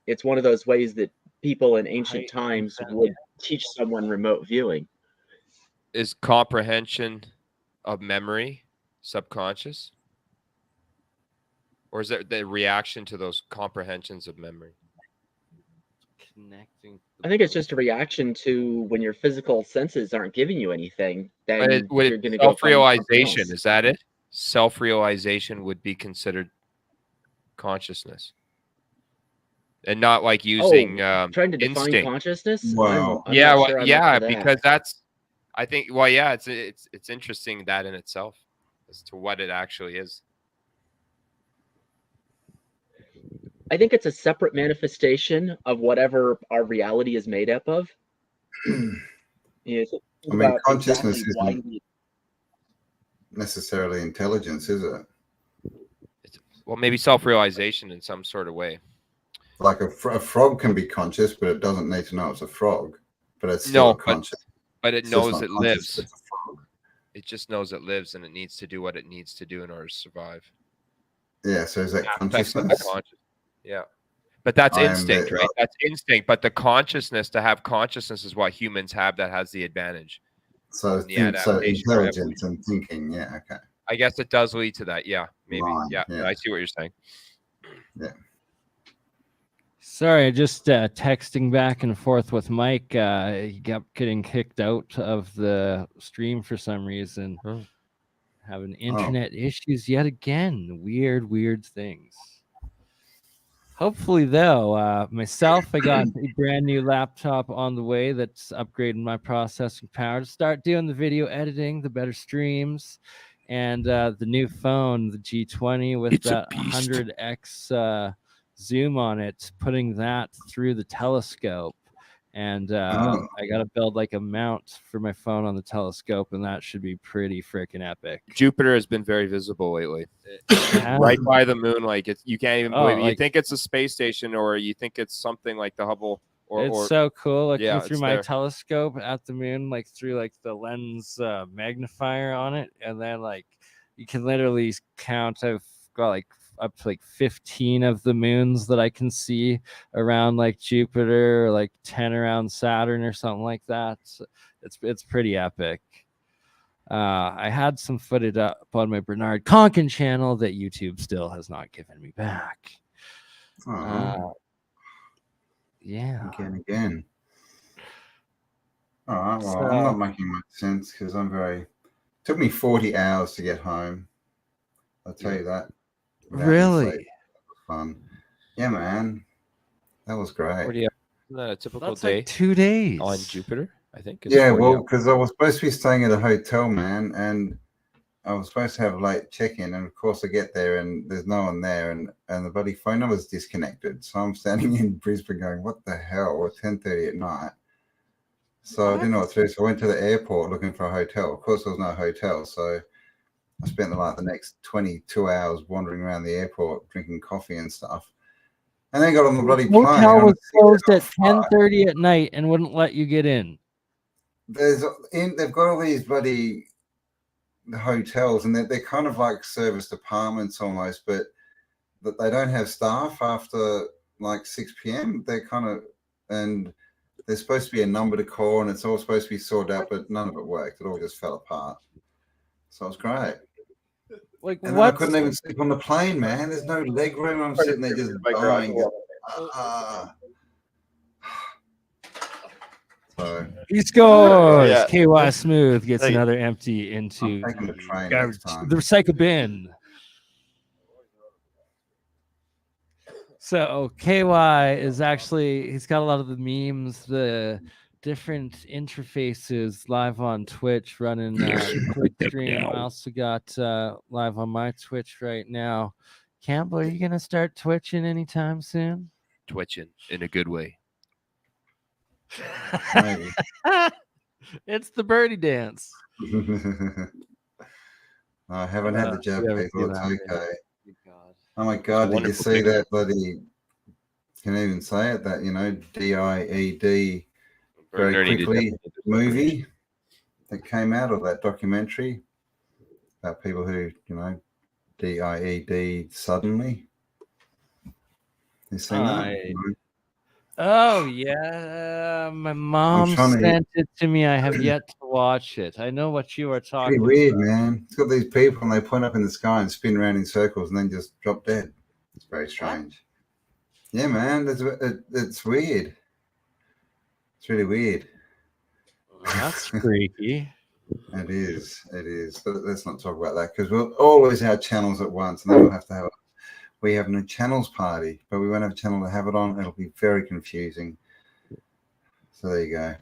It's one of those ways that people in ancient times would teach someone remote viewing. Is comprehension of memory subconscious? Or is it the reaction to those comprehensions of memory? I think it's just a reaction to when your physical senses aren't giving you anything. Then you're going to go self-realization. Is that it? Self-realization would be considered consciousness, and not like using trying to define instinct. Consciousness. Wow. Because that's, I think. Well, yeah, it's interesting that in itself as to what it actually is. I think it's a separate manifestation of whatever our reality is made up of. I mean, consciousness isn't. necessarily intelligence, is it? Well, maybe self-realization in some sort of way. Like a frog can be conscious, but it doesn't need to know it's a frog. But it's still conscious. But it It's just knows not it conscious, lives. it's a frog. It just knows it lives, and it needs to do what it needs to do in order to survive. Yeah, so is that Aspects of consciousness? Yeah. But that's I am instinct, the- right? That's instinct. But the consciousness, to have consciousness, is what humans have that has the advantage. So, The so adaptation for intelligence and thinking, yeah, okay. I guess it does lead to that. Yeah, maybe. Mind, Yeah, yeah. I see what you're saying. Yeah. Sorry, just texting back and forth with Mike. He kept getting kicked out of the stream for some reason. Oh. Having internet issues yet again. Weird things. Hopefully, though, myself, I got a brand new laptop on the way that's upgrading my processing power to start doing the video editing, the better streams, and the new phone, the G20, with that 100x zoom on it, putting that through the telescope. And I got to build like a mount for my phone on the telescope, and that should be pretty freaking epic. Jupiter has been very visible lately. Right by the moon, like you can't even believe it. You think it's a space station, or you think it's something like the Hubble. It's so cool. Like through my there. telescope at the moon, like through like the lens magnifier on it, and then like you can literally count. I've got like up to like 15 of the moons that I can see around like Jupiter, or like 10 around Saturn or something like that. So it's pretty epic. I had some footage up on my Bernard Conkin channel that YouTube still has not given me back. Yeah. Again. All right. Well, I'm not making much sense because it took me 40 hours to get home. I'll tell you that. Really? That was fun. Yeah, man. That was great. 40 hours. Isn't that a typical That's day? like 2 days on Jupiter, I think. Yeah, well, because I was supposed to be staying at a hotel, man, and I was supposed to have a late check-in, and of course I get there and there's no one there, and the bloody phone number's disconnected. So I'm standing in Brisbane going, what the hell? It's 10:30 at night. So I didn't know what to do. So I went to the airport looking for a hotel. Of course there was no hotel. So I spent the next 22 hours wandering around the airport, drinking coffee and stuff. And then got on the bloody plane. Hotel was closed at 10:30 at night and wouldn't let you get in. They've got all these bloody hotels, and they're kind of like serviced apartments almost, but they don't have staff after like 6 p.m. They're kind of, and there's supposed to be a number to call, and it's all supposed to be sorted out, but none of it worked. It all just fell apart. So it was great. Like, and then I couldn't even sleep on the plane, man. There's no leg room. I'm sitting there just dying. So he scores. Yeah. KY Smooth gets another empty into the garbage, the recycle bin. So KY is actually, he's got a lot of the memes, the different interfaces live on Twitch running quick stream. I also got live on my Twitch right now. Campbell, are you gonna start twitching anytime soon? Twitching in a good way. It's the birdie dance. I haven't had the jab, people. It's okay. Oh my god, did you see that bloody, can I even say it, that, DIED very quickly movie that came out, of that documentary about people who, DIED suddenly? You seen that? Oh yeah, my mom sent it to me. I have yet to watch it. I know what you are talking about. Pretty weird, man. It's got these people and they point up in the sky and spin around in circles and then just drop dead. It's very strange. Yeah, man, it's weird. It's really weird. That's freaky. It is. But let's not talk about that, because we'll always have channels at once, and then we'll have to have we have no channels party, but we won't have a channel to have it on. It'll be very confusing. So there you go.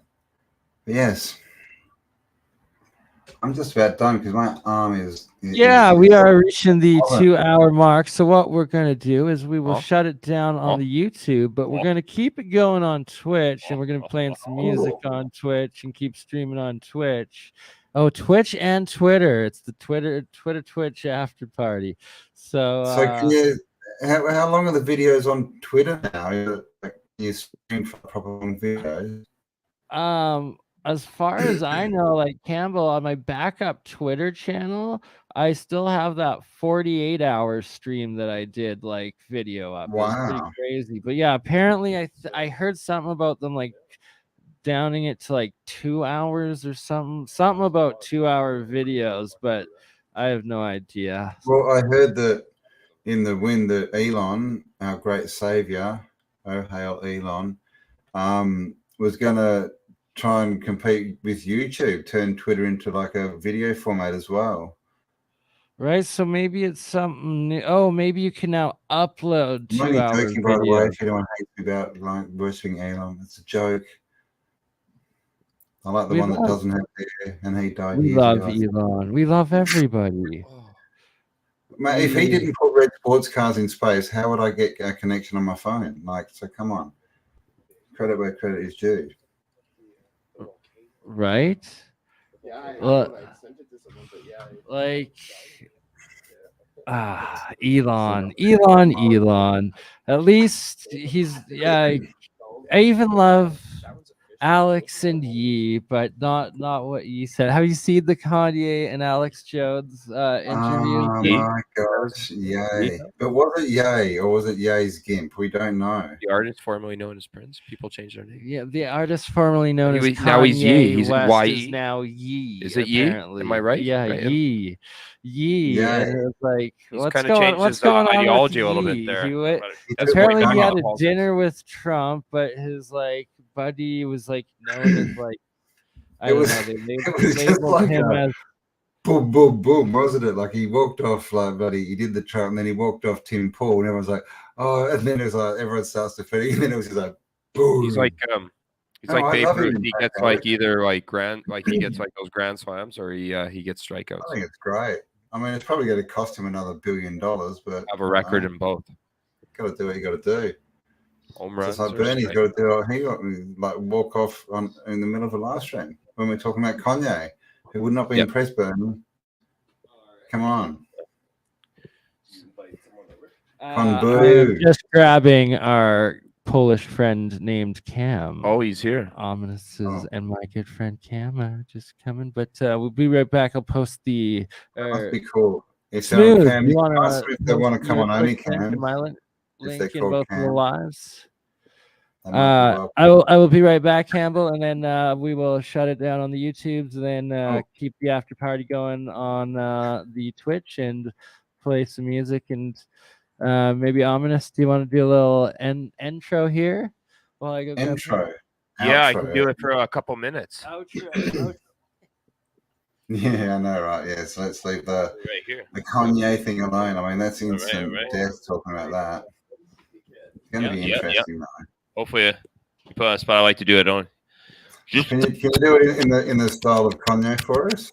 But yes. I'm just about done because my arm is. Yeah, we are reaching the 2-hour mark. So what we're gonna do is we will shut it down on the YouTube, but we're gonna keep it going on Twitch, and we're gonna be playing some music on Twitch and keep streaming on Twitch. Oh, Twitch and Twitter. It's the Twitch after party. So can you? How long are the videos on Twitter now? Like you stream for proper long videos? As far as I know, like Campbell, on my backup Twitter channel, I still have that 48-hour stream that I did like video up. Wow. It was pretty crazy. But yeah, apparently I heard something about them like downing it to like 2 hours or something about 2-hour videos, but I have no idea. Well, I heard that in the wind that Elon, our great savior, oh hail Elon, was gonna try and compete with YouTube, turn Twitter into like a video format as well. Right, so maybe it's something new. Oh, maybe you can now upload 2-hour joking, by the way, if anyone hates me about like worshipping Elon, it's a joke. I like the one that doesn't have hair, and he died. We love Elon. We love everybody. Mate, if he didn't put red sports cars in space, how would I get a connection on my phone? Like, so come on. Credit where credit is due. Right? Yeah, like Elon. At least he's I even love Alex and Yee, but not what Yee said. Have you seen the Kanye and Alex Jones interview? Oh my gosh, Yay. But was it Yay or was it Yay's GIMP? We don't know. The artist formerly known as Prince. People change their name. Yeah, the artist formerly known as Kanye now he's Yee. He's West is now Yee. Is it Yee? Am I right? Yeah, right. Yee. And it was like, what's going on ideology a little bit there. Apparently he had a dinner with Trump, but his like buddy was like known as like I don't know. They labeled him as boom, boom, boom, wasn't it? Like he walked off like buddy, he did the Trump, and then he walked off Tim Paul, and everyone's like, oh, and then it was like everyone starts defending, and then it was just like boom. He's like Babe Ruth. He gets like either like he gets like those grand slams, or he gets strikeouts. I think it's great. I mean, it's probably going to cost him another $1 billion, but have a record in both. Got to do what you got to do. Home runs. Just like Bernie's got to do. He got like walk off in the middle of a live stream when we're talking about Kanye, who would not be impressed, Bernie. Come on. I'm just grabbing our Polish friend named Cam. Oh, he's here. Ominous and my good friend Cam are just coming, but we'll be right back. I'll post the. That'd be cool. If Smooth, they want to come on, only Cam. My link in both of the lives. I will be right back, Campbell, and then we will shut it down on the YouTubes, and then keep the after party going on the Twitch and play some music and. Maybe Ominous, do you want to do a little intro here while I go intro? Yeah, I can do it for a couple minutes. Outro. Yeah, I know, right? Yeah, so let's leave the Kanye thing alone. I mean, that's instant death talking about that. It's going to be interesting, though. Hopefully, you put on a spot. I like to do it on. Can you do it in the style of Kanye for us?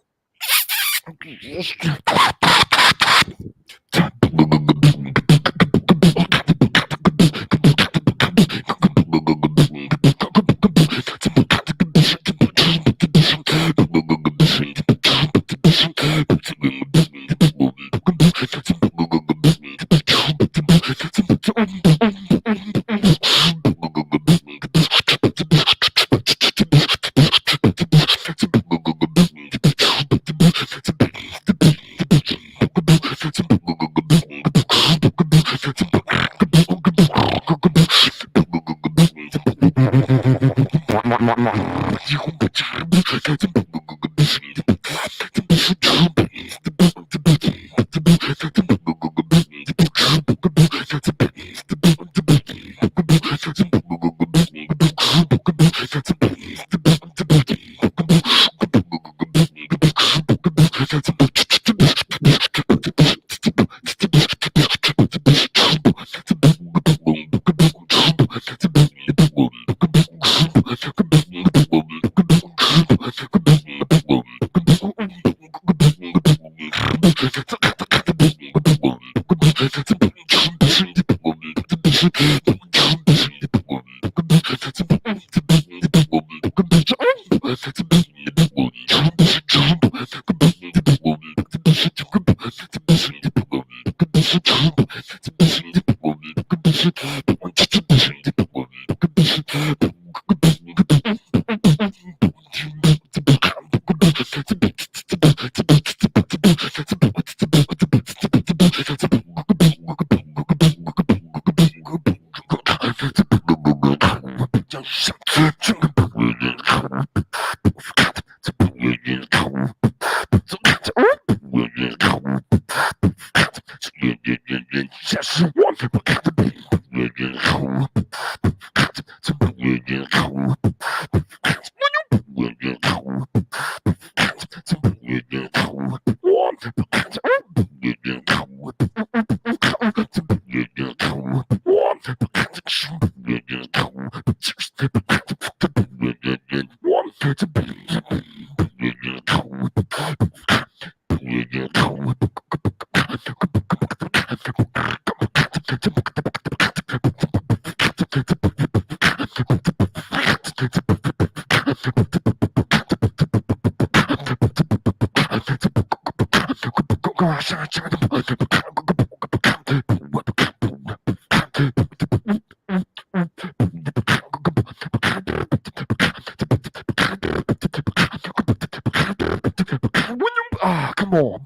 Ah, come on.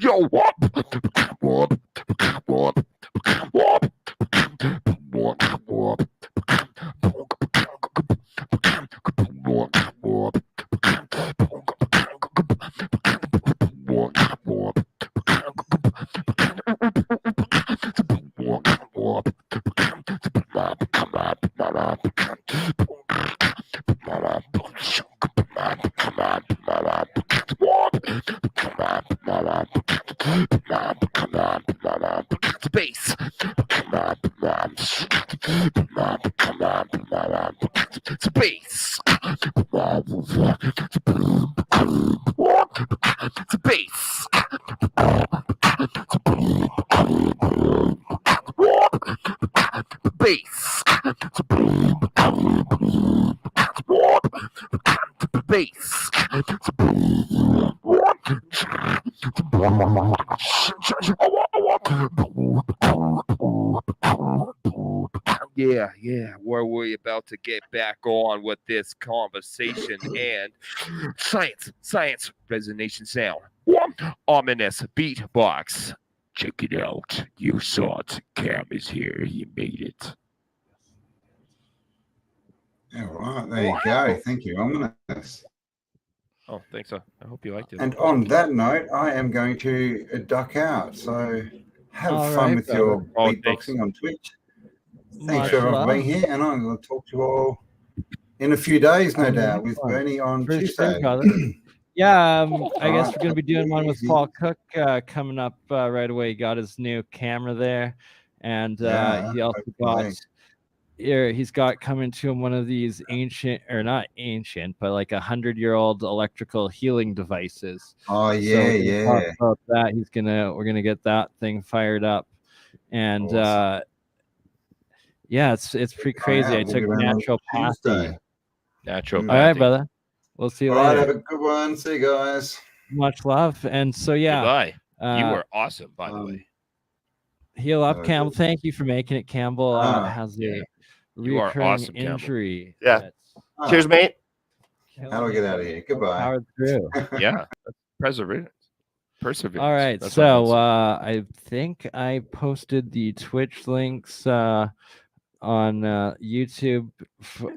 Yo, what? Space. Space. Space. Base. Base. Yeah. Where we're about to get back on with this conversation and science resonation sound. Ominous beatbox. Check it out. You saw it. Cam is here. He made it. All right, there you go. Thank you, Ominous. Oh, thanks. I hope you liked it. And on that note, I am going to duck out. So have fun with your beatboxing on Twitch. Thanks everyone for being here, and I'm going to talk to you all in a few days, no doubt, with BurnEye on Tuesday. Yeah, I guess we're going to be doing one with Paul Cook coming up right away. He got his new camera there, and he also got he's got coming to him one of these ancient, or not ancient, but like 100-year-old electrical healing devices. Oh yeah, so talk about that. We're gonna get that thing fired up, and yeah, it's pretty crazy. I took naturopathy. Naturopathy. All right, brother. We'll see you later. All right, have a good one. See you guys. Much love. And so yeah, goodbye. You were awesome, by the way. Heal up, Campbell. Thank you for making it. Campbell has a recurring injury. Yeah. Cheers, mate. How do I get out of here? Goodbye. Powered through. Yeah. Perseverance. All right. So I think I posted the Twitch links on YouTube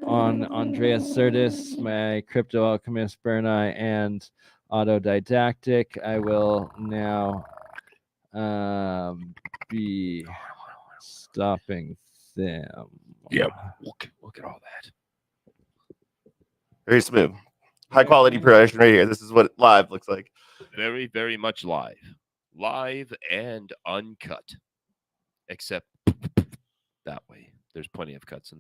on Andreas Certis, my crypto alchemist, BurnEye, and autodidactic. I will now be stopping them. Yeah, look at all that. Very smooth. High quality production right here. This is what live looks like. Very, very much live. Live and uncut. Except that way. There's plenty of cuts in